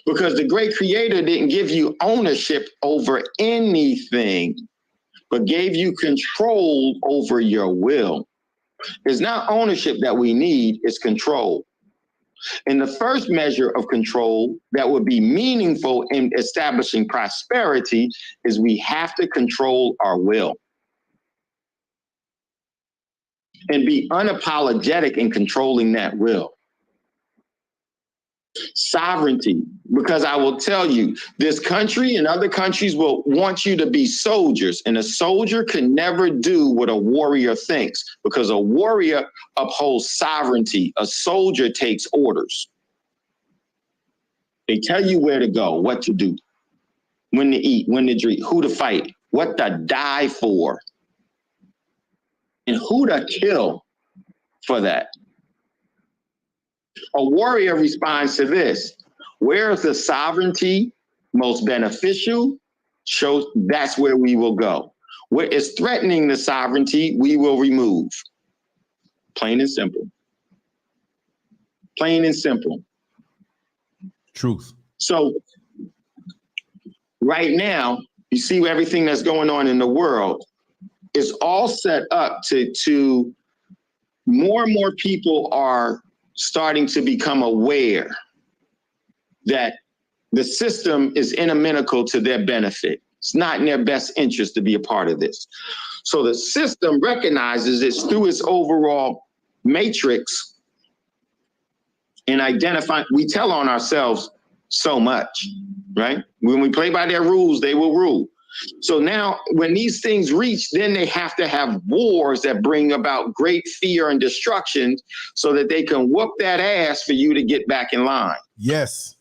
Because the great creator didn't give you ownership over anything, but gave you control over your will. It's not ownership that we need, it's control. And the first measure of control that would be meaningful in establishing prosperity is we have to control our will. And be unapologetic in controlling that will. Sovereignty, because I will tell you, this country and other countries will want you to be soldiers, and a soldier can never do what a warrior thinks, because a warrior upholds sovereignty. A soldier takes orders. They tell you where to go, what to do, when to eat, when to drink, who to fight, what to die for, and who to kill for that. A warrior responds to this. Where is the sovereignty most beneficial? Shows that's where we will go. Where is threatening the sovereignty, we will remove. Plain and simple. Plain and simple. Truth. So right now, you see everything that's going on in the world is all set up to more and more people are starting to become aware that the system is inimical to their benefit. It's not in their best interest to be a part of this. So the system recognizes it's through its overall matrix and identify. We tell on ourselves so much, right? When we play by their rules, they will rule. So now when these things reach, then they have to have wars that bring about great fear and destruction so that they can whoop that ass for you to get back in line. Yes.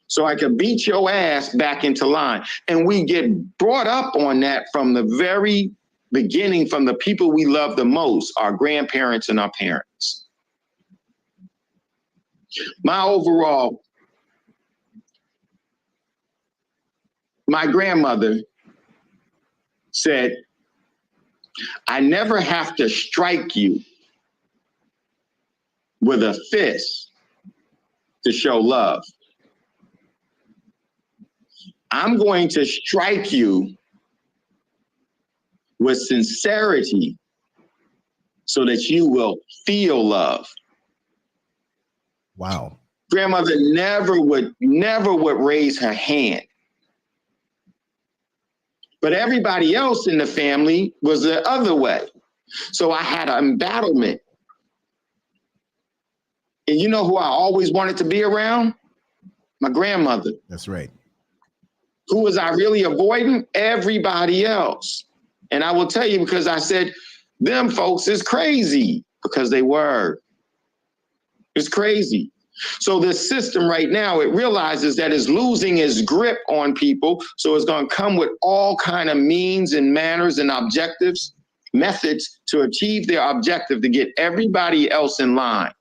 So I can beat your ass back into line. And we get brought up on that from the very beginning, from the people we love the most, our grandparents and our parents. My grandmother said, I never have to strike you with a fist to show love. I'm going to strike you with sincerity so that you will feel love. Wow. Grandmother never would raise her hand. But everybody else in the family was the other way. So I had an embattlement. And you know who I always wanted to be around? My grandmother. That's right. Who was I really avoiding? Everybody else. And I will tell you, because I said, them folks is crazy, because they were. It's crazy. So this system right now, it realizes that it's losing its grip on people. So it's going to come with all kind of means and manners and objectives, methods to achieve their objective, to get everybody else in line.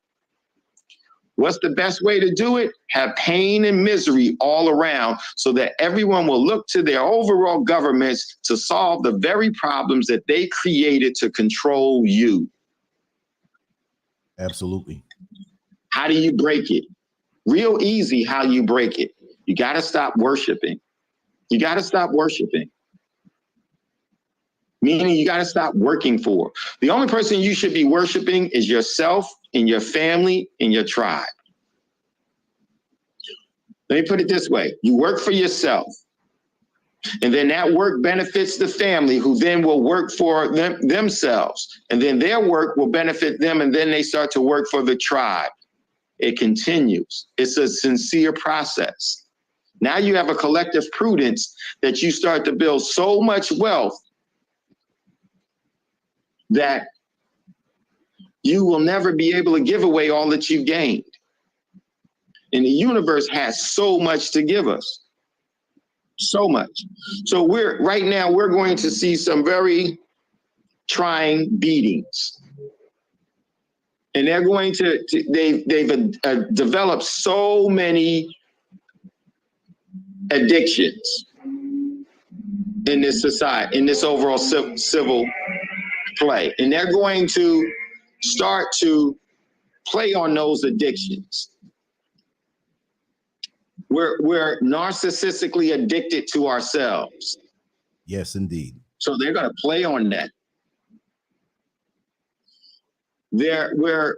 What's the best way to do it? Have pain and misery all around, so that everyone will look to their overall governments to solve the very problems that they created to control you. Absolutely. How do you break it? Real easy how you break it. You got to stop worshiping. You got to stop worshiping. Meaning you got to stop working for. The only person you should be worshiping is yourself and your family and your tribe. Let me put it this way. You work for yourself. And then that work benefits the family, who then will work for themselves. And then their work will benefit them. And then they start to work for the tribe. It continues. It's a sincere process. Now you have a collective prudence that you start to build so much wealth that you will never be able to give away all that you gained. And the universe has so much to give us. So much. So right now we're going to see some very trying beatings. And they're going they've developed so many addictions in this society, in this overall civil play. And they're going to start to play on those addictions. We're narcissistically addicted to ourselves. Yes, indeed. So they're going to play on that. We're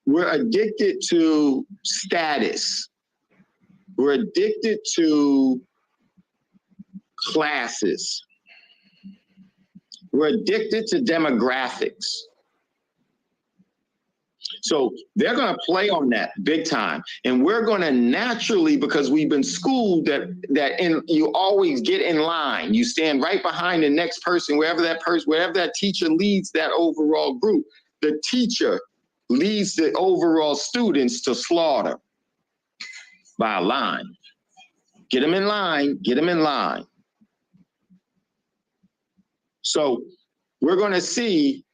addicted to status. We're addicted to classes. We're addicted to demographics. So they're going to play on that big time. And we're going to naturally, because we've been schooled that you always get in line. You stand right behind the next person, wherever that teacher leads that overall group. The teacher leads the overall students to slaughter by a line. Get them in line, get them in line. So we're going to see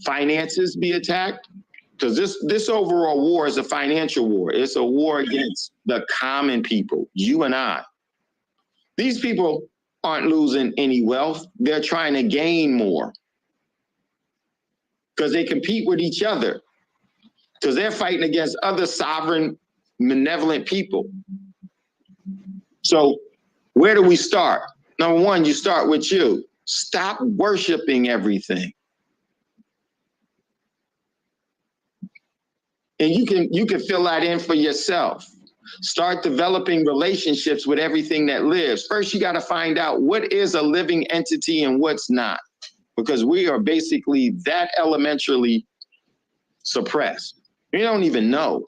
finances be attacked. Because this overall war is a financial war. It's a war against the common people, you and I. These people aren't losing any wealth. They're trying to gain more. Because they compete with each other. Because they're fighting against other sovereign, benevolent people. So where do we start? Number one, you start with you. Stop worshiping everything. And you can fill that in for yourself. Start developing relationships with everything that lives. First, you got to find out what is a living entity and what's not, because we are basically that elementarily suppressed. We don't even know.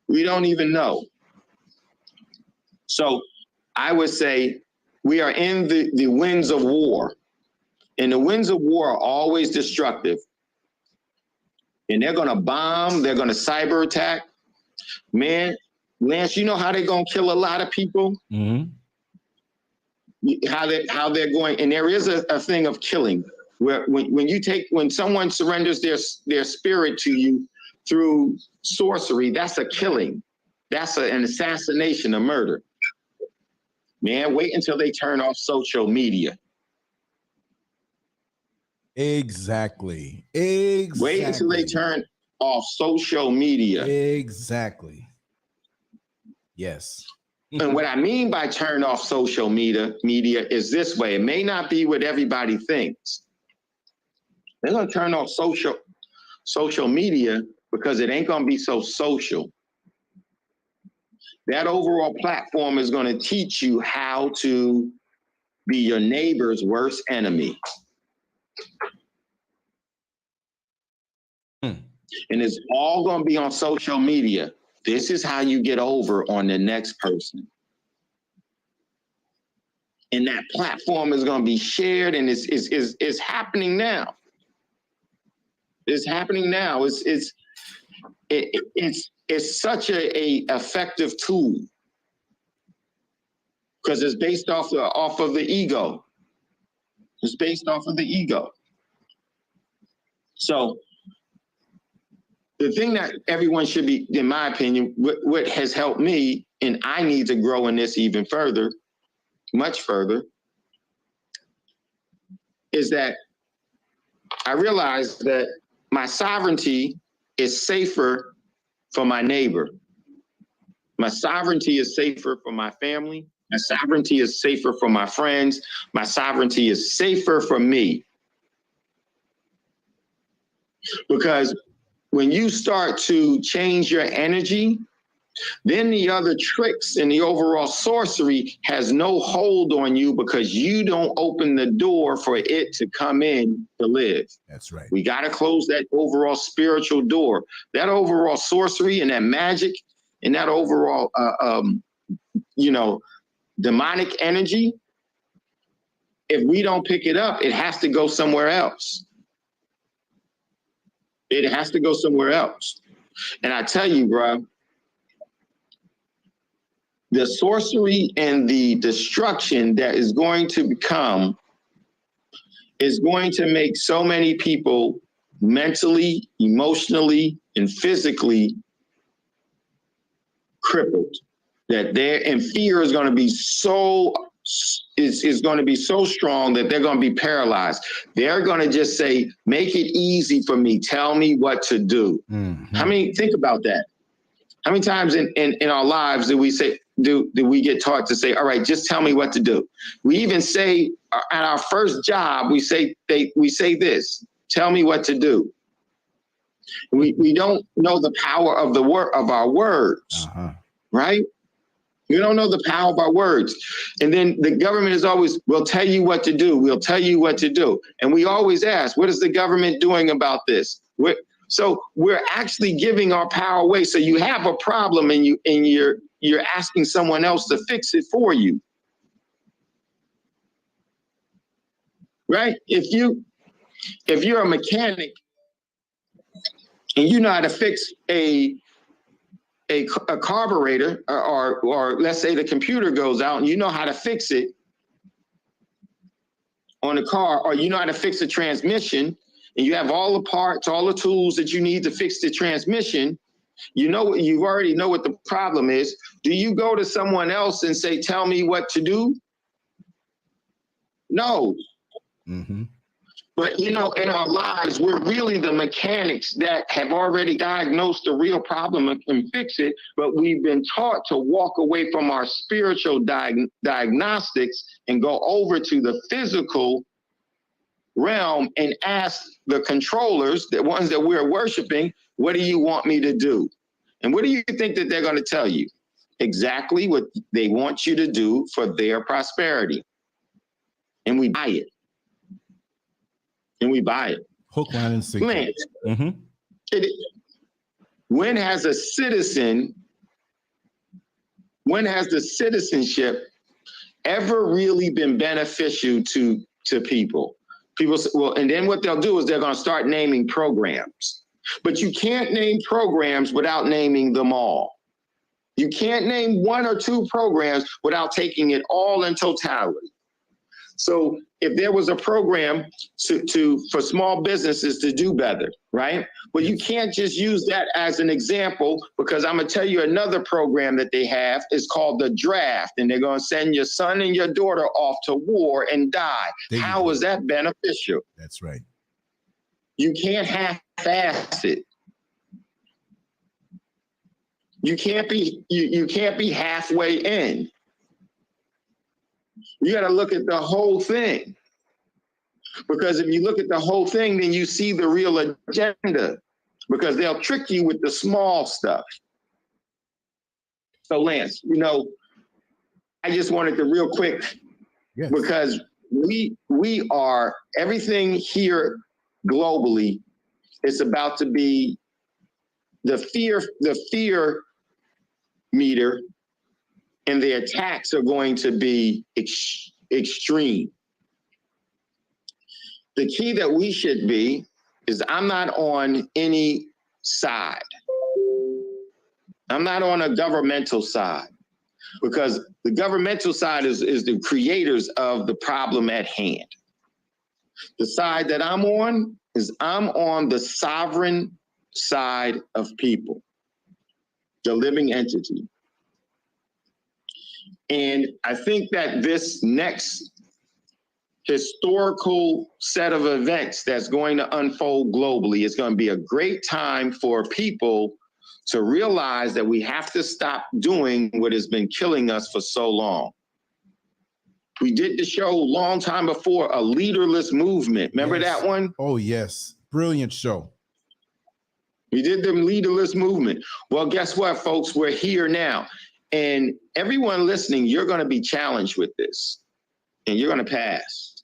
We don't even know. So I would say we are in the winds of war. And the winds of war are always destructive. And they're going to bomb. They're going to cyber attack. Man, Lance, you know how they're going to kill a lot of people? Mm-hmm. How they're going. And there is a thing of killing where when someone surrenders their spirit to you through sorcery, that's a killing. That's an assassination, a murder. Man, wait until they turn off social media. Exactly. Wait until they turn off social media. Exactly. Yes. And what I mean by turn off social media is this way. It may not be what everybody thinks. They're going to turn off social media because it ain't going to be so social. That overall platform is going to teach you how to be your neighbor's worst enemy. And it's all going to be on social media. This is how you get over on the next person. And that platform is going to be shared, and it's happening now. It's happening now. It's such a effective tool because it's based off of the ego. It's based off of the ego. So the thing that everyone should be, in my opinion, what has helped me, and I need to grow in this even further, much further, is that I realized that my sovereignty is safer for my neighbor. My sovereignty is safer for my family. My sovereignty is safer for my friends. My sovereignty is safer for me. Because when you start to change your energy, then the other tricks and the overall sorcery has no hold on you because you don't open the door for it to come in to live. That's right. We got to close that overall spiritual door. That overall sorcery and that magic and that overall, demonic energy, if we don't pick it up, it has to go somewhere else. It has to go somewhere else. And I tell you, bro, the sorcery and the destruction that is going to come is going to make so many people mentally, emotionally, and physically crippled that and fear is going to be so strong that they're going to be paralyzed. They're going to just say, make it easy for me. Tell me what to do. Mm-hmm. Think about that. How many times in our lives do we say, do we get taught to say, all right, just tell me what to do? We even say at our first job, we say this, tell me what to do. We don't know the power of of our words, right? We don't know the power of our words. And then the government is always, we'll tell you what to do. We'll tell you what to do. And we always ask, what is the government doing about this? So we're actually giving our power away. So you have a problem and you're asking someone else to fix it for you. Right? If you're a mechanic and you know how to fix a carburetor or let's say the computer goes out and you know how to fix it on a car, or you know how to fix a transmission, and you have all the parts, all the tools that you need to fix the transmission, you already know what the problem is. Do you go to someone else and say, tell me what to do? No. Mm-hmm. But, in our lives, we're really the mechanics that have already diagnosed the real problem and fix it. But we've been taught to walk away from our spiritual diagnostics and go over to the physical realm and ask the controllers, the ones that we're worshiping, what do you want me to do? And what do you think that they're going to tell you? Exactly what they want you to do for their prosperity. And we buy it. Hook, line, and sinker. Lance, when has the citizenship ever really been beneficial to people? People say, well, and then what they'll do is they're going to start naming programs. But you can't name programs without naming them all. You can't name one or two programs without taking it all in totality. So if there was a program for small businesses to do better, right? Well, you can't just use that as an example, because I'm going to tell you another program that they have is called the draft, and they're going to send your son and your daughter off to war and die. How is that beneficial? That's right. You can't half-ass it. You can't be halfway in. You got to look at the whole thing, because if you look at the whole thing, then you see the real agenda, because they'll trick you with the small stuff. So Lance, I just wanted to real quick, yes, because we are, everything here globally is about to be the fear meter, and the attacks are going to be extreme. The key that we should be is I'm not on any side. I'm not on a governmental side, because the governmental side is the creators of the problem at hand. The side that I'm on is I'm on the sovereign side of people, the living entity. And I think that this next historical set of events that's going to unfold globally is going to be a great time for people to realize that we have to stop doing what has been killing us for so long. We did the show a long time before, a leaderless movement. Remember that one? Oh, yes. Brilliant show. We did the leaderless movement. Well, guess what, folks? We're here now. And everyone listening, you're going to be challenged with this, and you're going to pass.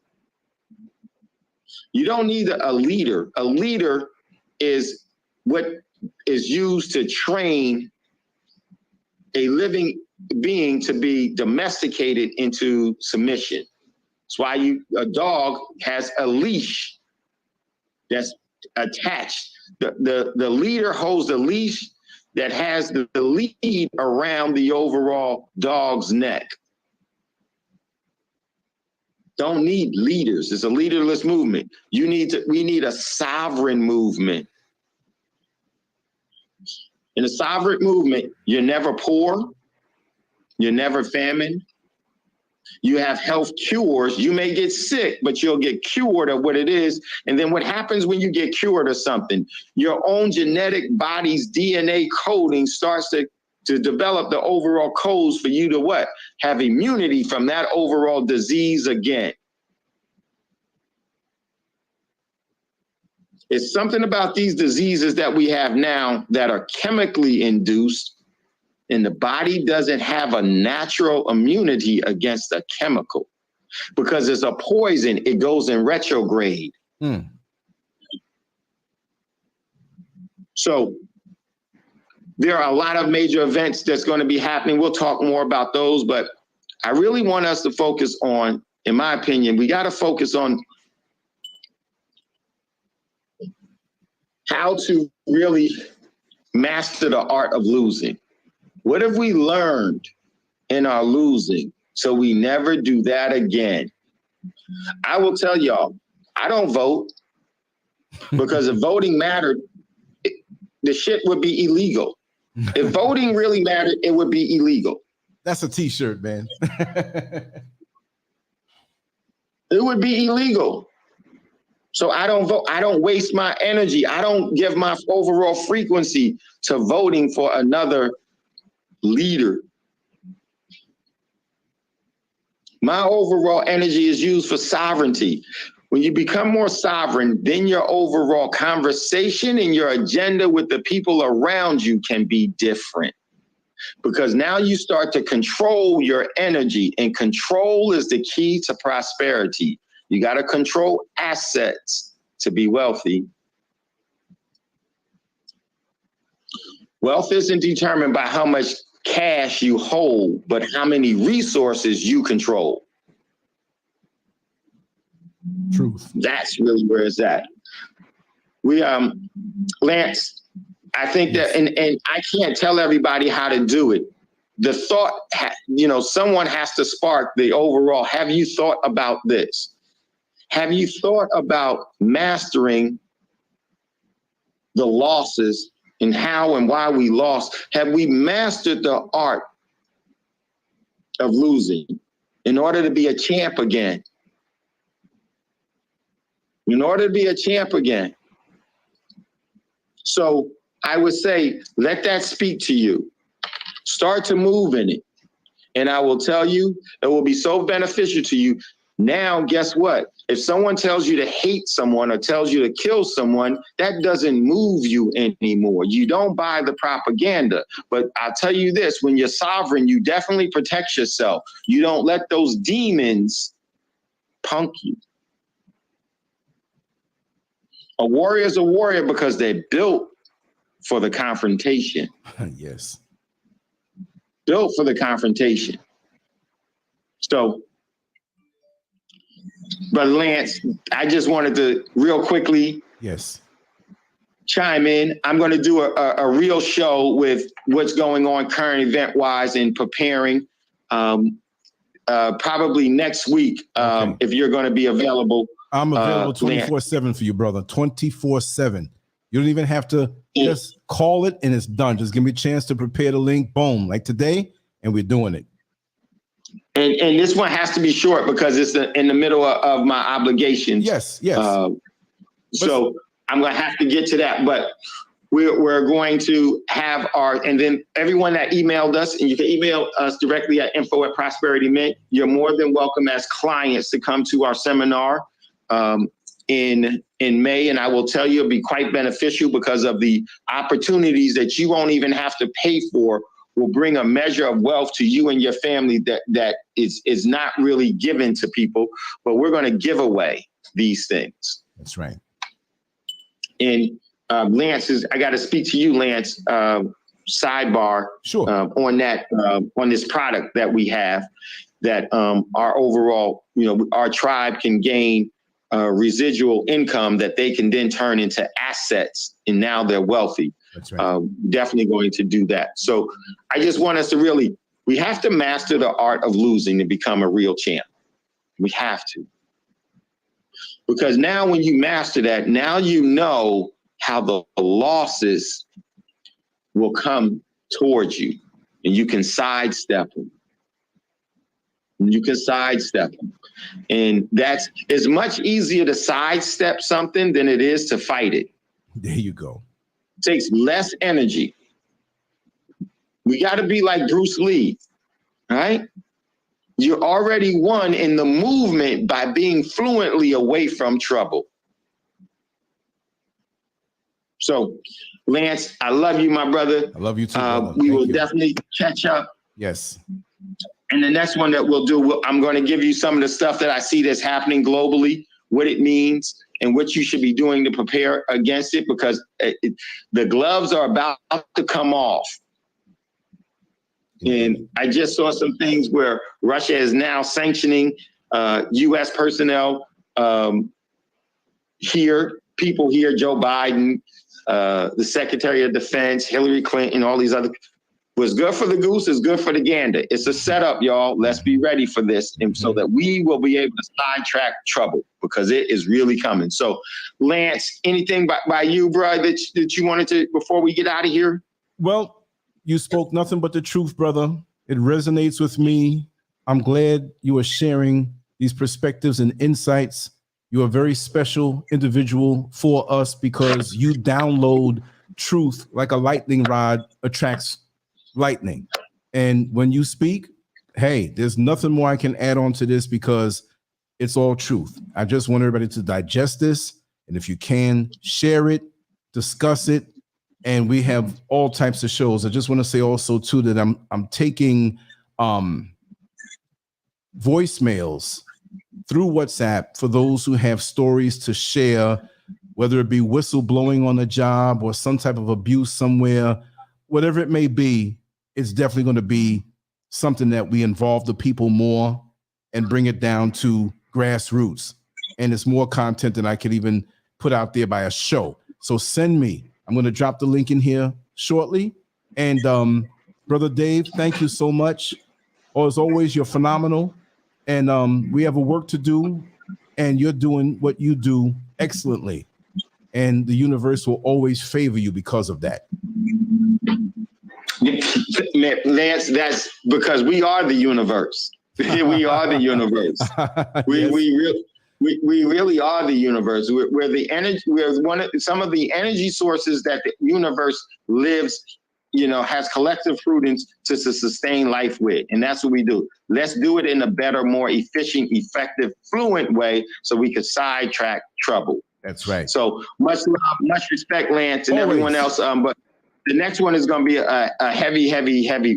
You don't need a leader. A leader is what is used to train a living being to be domesticated into submission. That's why a dog has a leash that's attached. The leader holds the leash that has the lead around the overall dog's neck. Don't need leaders. It's a leaderless movement. We need a sovereign movement. In a sovereign movement, you're never poor, you're never famine. You have health cures. You may get sick, but you'll get cured of what it is. And then what happens when you get cured of something? Your own genetic body's DNA coding starts to develop the overall codes for you to what? Have immunity from that overall disease again. It's something about these diseases that we have now that are chemically induced, and the body doesn't have a natural immunity against a chemical, because it's a poison. It goes in retrograde. So there are a lot of major events that's going to be happening. We'll talk more about those, but I really want us to focus on, in my opinion, we got to focus on how to really master the art of losing. What have we learned in our losing so we never do that again? I will tell y'all, I don't vote, because if voting mattered, the shit would be illegal. If voting really mattered, it would be illegal. That's a t-shirt, man. It would be illegal. So I don't vote. I don't waste my energy. I don't give my overall frequency to voting for another leader. My overall energy is used for sovereignty. When you become more sovereign, then your overall conversation and your agenda with the people around you can be different. Because now you start to control your energy, and control is the key to prosperity. You got to control assets to be wealthy. Wealth isn't determined by how much cash you hold, but how many resources you control. Truth. That's really where it's at. We, Lance, I think that, and I can't tell everybody how to do it. The thought, someone has to spark the overall. Have you thought about this? Have you thought about mastering the losses and how and why we lost? Have we mastered the art of losing in order to be a champ again? In order to be a champ again. So I would say, let that speak to you. Start to move in it. And I will tell you, it will be so beneficial to you. Now, guess what? If someone tells you to hate someone or tells you to kill someone, that doesn't move you anymore. You don't buy the propaganda. But I'll tell you this, when you're sovereign, you definitely protect yourself. You don't let those demons punk you. A warrior is a warrior because they're built for the confrontation. Yes. built for the confrontation. So, but Lance, I just wanted to real quickly chime in. I'm going to do a real show with what's going on current event wise and preparing probably next week if you're going to be available. I'm available 24/7 for you, brother. 24/7. You don't even have to just call it and it's done. Just give me a chance to prepare the link. Boom, like today, and we're doing it. And this one has to be short because it's in the middle of my obligations. Yes. So I'm going to have to get to that, but we're going to have and then everyone that emailed us, and you can email us directly at info@ProsperityMint. You're more than welcome as clients to come to our seminar in May. And I will tell you, it'll be quite beneficial because of the opportunities that you won't even have to pay for will bring a measure of wealth to you and your family that is not really given to people, but we're going to give away these things. That's right. And Lance, I got to speak to you, Lance, sidebar on that, on this product that we have that our overall, our tribe can gain residual income that they can then turn into assets, and now they're wealthy. That's right. Definitely going to do that. So I just want us to we have to master the art of losing to become a real champ. We have to. Because now when you master that, now you know how the losses will come towards you and you can sidestep them. And it's much easier to sidestep something than it is to fight it. There you go. It takes less energy. We got to be like Bruce Lee, right? You already won in the movement by being fluently away from trouble. So, Lance, I love you, my brother. I love you too, brother. We will definitely catch up. Yes. And the next one that we'll do, I'm going to give you some of the stuff that I see that's happening globally, what it means, and what you should be doing to prepare against it, because the gloves are about to come off. And I just saw some things where Russia is now sanctioning U.S. personnel here, people here, Joe Biden, the Secretary of Defense, Hillary Clinton, all these other. What's good for the goose is good for the gander. It's a setup, y'all. Let's be ready for this, and so that we will be able to sidetrack trouble, because it is really coming. So, Lance, anything by you, bro, that you wanted to before we get out of here? Well, you spoke nothing but the truth, brother. It resonates with me. I'm glad you are sharing these perspectives and insights. You're a very special individual for us because you download truth like a lightning rod attracts lightning. And when you speak, hey, there's nothing more I can add on to this because it's all truth. I just want everybody to digest this. And if you can, share it, discuss it. And we have all types of shows. I just want to say also too that I'm taking voicemails through WhatsApp for those who have stories to share, whether it be whistleblowing on a job or some type of abuse somewhere, whatever it may be. It's definitely going to be something that we involve the people more and bring it down to grassroots. And it's more content than I could even put out there by a show. So send me. I'm going to drop the link in here shortly. And Brother Dave, thank you so much. As always, you're phenomenal. And we have a work to do, and you're doing what you do excellently. And the universe will always favor you because of that. Lance, that's because we are the universe. We are the universe. We really are the universe. We're the energy. We're some of the energy sources that the universe lives, has collective prudence to sustain life with. And that's what we do. Let's do it in a better, more efficient, effective, fluent way so we can sidetrack trouble. That's right. So much love, much respect, Lance, and everyone else. But the next one is going to be a heavy.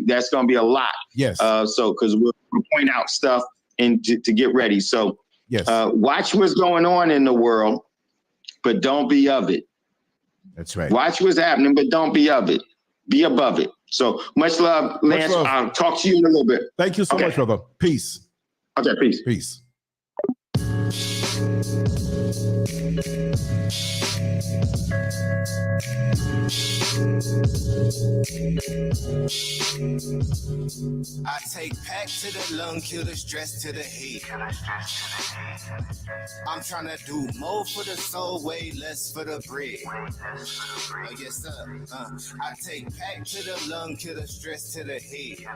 That's going to be a lot. Yes. So because we'll point out stuff and to get ready. So yes. Watch what's going on in the world, but don't be of it. That's right. Watch what's happening, but don't be of it. Be above it. So much love, Lance. love. I'll talk to you in a little bit. Thank you so much, brother. Peace. Okay, peace. Peace. I take pack to the lung, kill the stress to the head. I'm trying to do more for the soul, way less for the bread. Oh, yes, sir. I take pack to the lung, kill the stress to the head.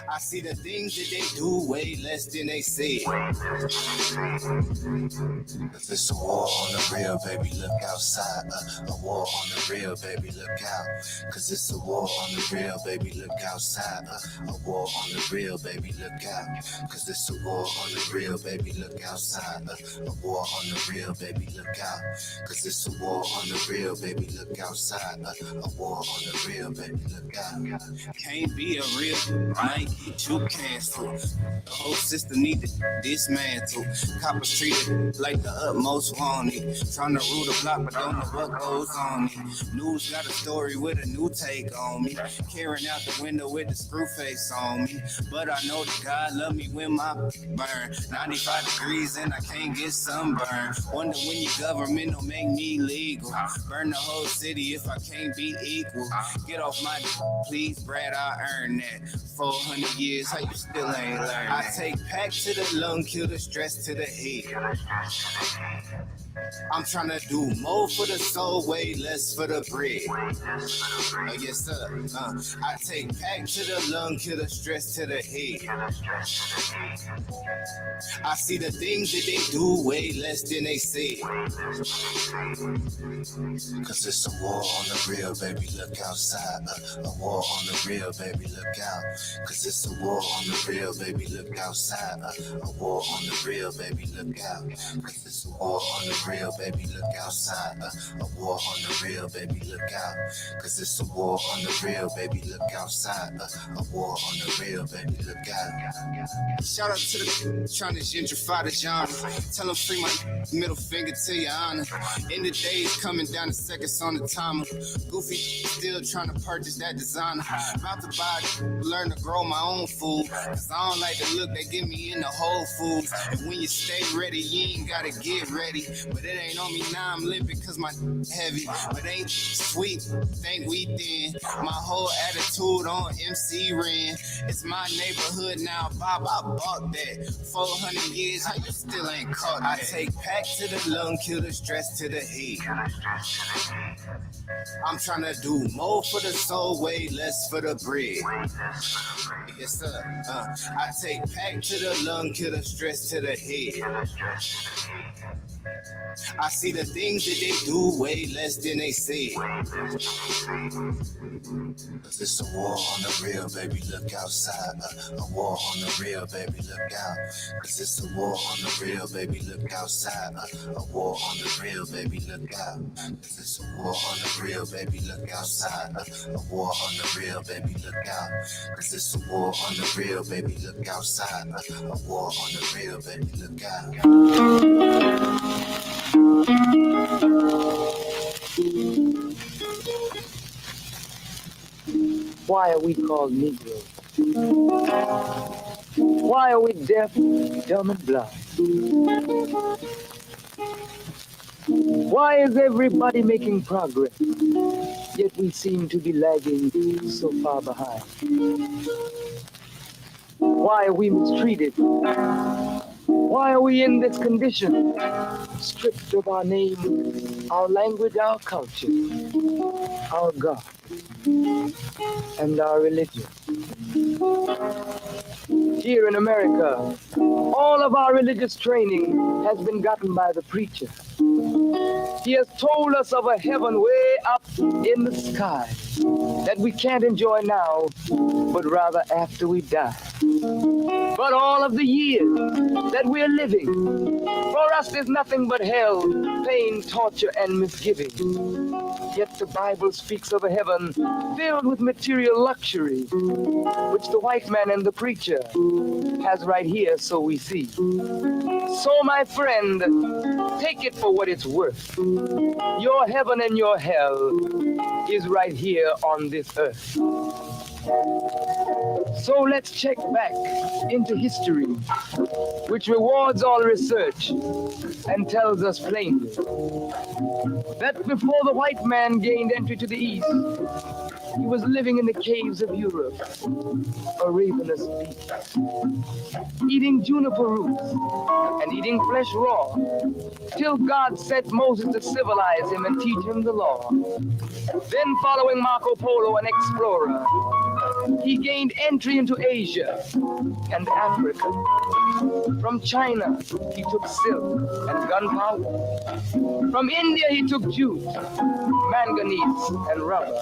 I see the things that they do way less than they say. If it's a war on the real, baby, look outside. A war on the real, baby, look out. Cause it's a war on the real, baby, look outside. A war on the real, baby, look out. Cause it's a war on the real, baby, look outside. A war on the real, baby, look out. Cause it's a war on the real, baby, look outside. A war on the real, baby, look out. Can't be a real, might get you canceled. The whole system need to dismantle. Coppers treated like the utmost wanted. Trying to rule the block, but don't know what goes on. News got a story with a new take on me. Carrying out the window with the screw face on me. But I know that God love me when my burn. 95 degrees and I can't get sunburn. Wonder when your government don't make me legal. Burn the whole city if I can't be equal. Get off my please, Brad, I earned that. 400 years, how you still ain't learned? I take pack to the lung, kill the stress to the head. I'm trying to do more for the soul, way less for the bread. Oh, yes, sir. I take pack to the lung, kill the stress to the head. I see the things that they do way less than they say. Cause it's a war on the real, baby, look outside. A war on the real, baby, look out. Cause it's a war on the real, baby, look outside. A war on the real, baby, look out. Cause it's a war on the real, baby, look outside. A war on the real, baby, look out. Cause it's a war on the real, baby, look outside. A war on the real, baby, look out. Shout out to the trying to gentrify the genre. Tell them free my middle finger to your honor. In the days coming down the seconds on the timer. Goofy still trying to purchase that designer. About to buy, learn to grow my own food. Cause I don't like the look they give me in the Whole Foods. And when you stay ready, you ain't gotta get ready. But it ain't on me now, I'm limping cause my heavy. But ain't sweet, think we thin. My whole attitude on MC Ren. It's my neighborhood now, Bob, I bought that. 400 years, how you still ain't caught that? I take pack to the lung, kill the stress to the head. I'm trying to do more for the soul, way less for the bread. Yes, sir. I take pack to the lung, kill the stress to the head. I see the things that they do way less than they say. Cause it's a war on the real, baby, look outside. A war on the real, baby, look out. Cause it's a war on the real, baby, look outside. A war on the real, baby, look out. Cause it's a war on the real, baby, look outside. A war on the real, baby, look out. Cause it's a war on the real, baby, look outside. A war on the real, baby, look out. Why are we called Negroes? Why are we deaf, dumb, and blind? Why is everybody making progress, yet we seem to be lagging so far behind? Why are we mistreated? Why are we in this condition? Stripped of our name, our language, our culture, our God, and our religion. Here in America, all of our religious training has been gotten by the preacher. He has told us of a heaven way up in the sky that we can't enjoy now, but rather after we die. But all of the years that we're living, for us there's nothing but hell, pain, torture, and misgiving. Yet the Bible speaks of a heaven filled with material luxury, which the white man and the preacher has right here, so we see. So, my friend, take it for what it's worth. Your heaven and your hell is right here on this earth. So let's check back into history, which rewards all research and tells us plainly that before the white man gained entry to the East, he was living in the caves of Europe, a ravenous beast, eating juniper roots and eating flesh raw, till God sent Moses to civilize him and teach him the law. Then, following Marco Polo, an explorer, he gained entry into Asia and Africa. From China, he took silk and gunpowder. From India, he took jute, manganese, and rubber.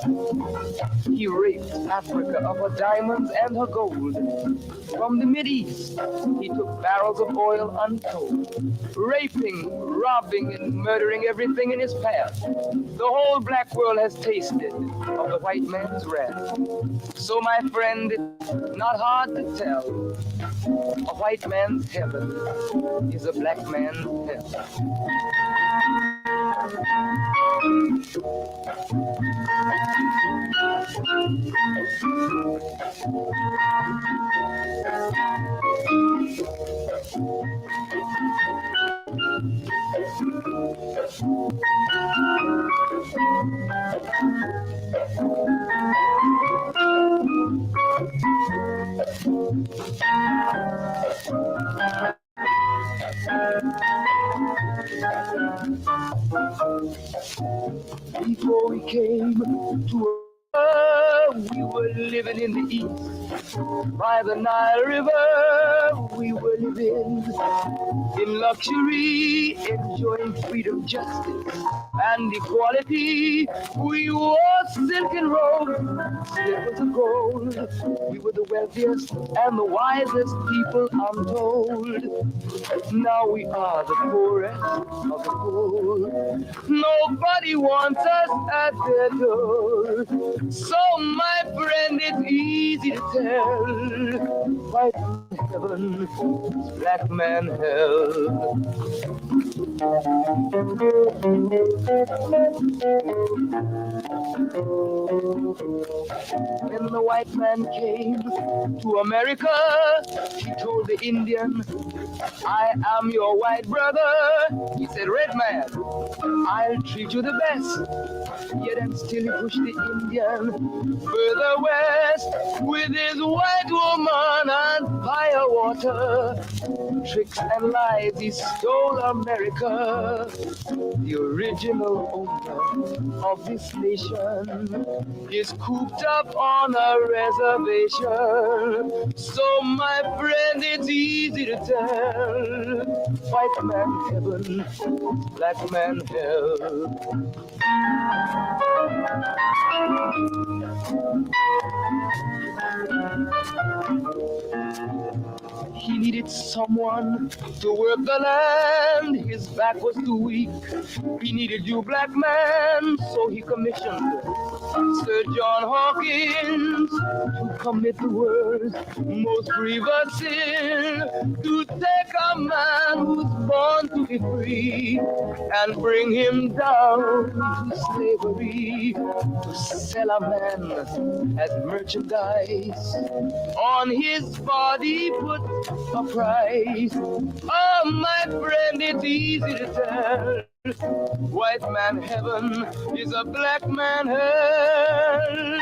He raped Africa of her diamonds and her gold. From the Mideast, he took barrels of oil untold, raping, robbing, and murdering everything in his path. The whole black world has tasted of the white man's wrath. So, my friend, it's not hard to tell. A white man's heaven is a black man's hell. Before we came to we were living in the East. By the Nile River, we were living in luxury, enjoying freedom, justice, and equality. We wore silken robes, slippers of gold. We were the wealthiest and the wisest people, I'm told. Now we are the poorest of the poor. Nobody wants us at their door. So, my friend, it's easy to tell. White man heaven, black man hell. When the white man came to America, he told the Indian, I am your white brother. He said, red man, I'll treat you the best. Yet and still he pushed the Indian further west with his white woman and fire water. Tricks and lies, he stole America. The original owner of this nation is cooped up on a reservation. So, my friend, it's easy to tell. White man heaven, black man hell. He needed someone to work the land. His back was too weak. He needed you, black man, so he commissioned Sir John Hawkins to commit the world's most grievous sin, to take a man who's born to be free and bring him down to slavery, to sell a man as merchandise. On his body put a price. Oh, my friend, it's easy to tell. White man heaven is a black man hell.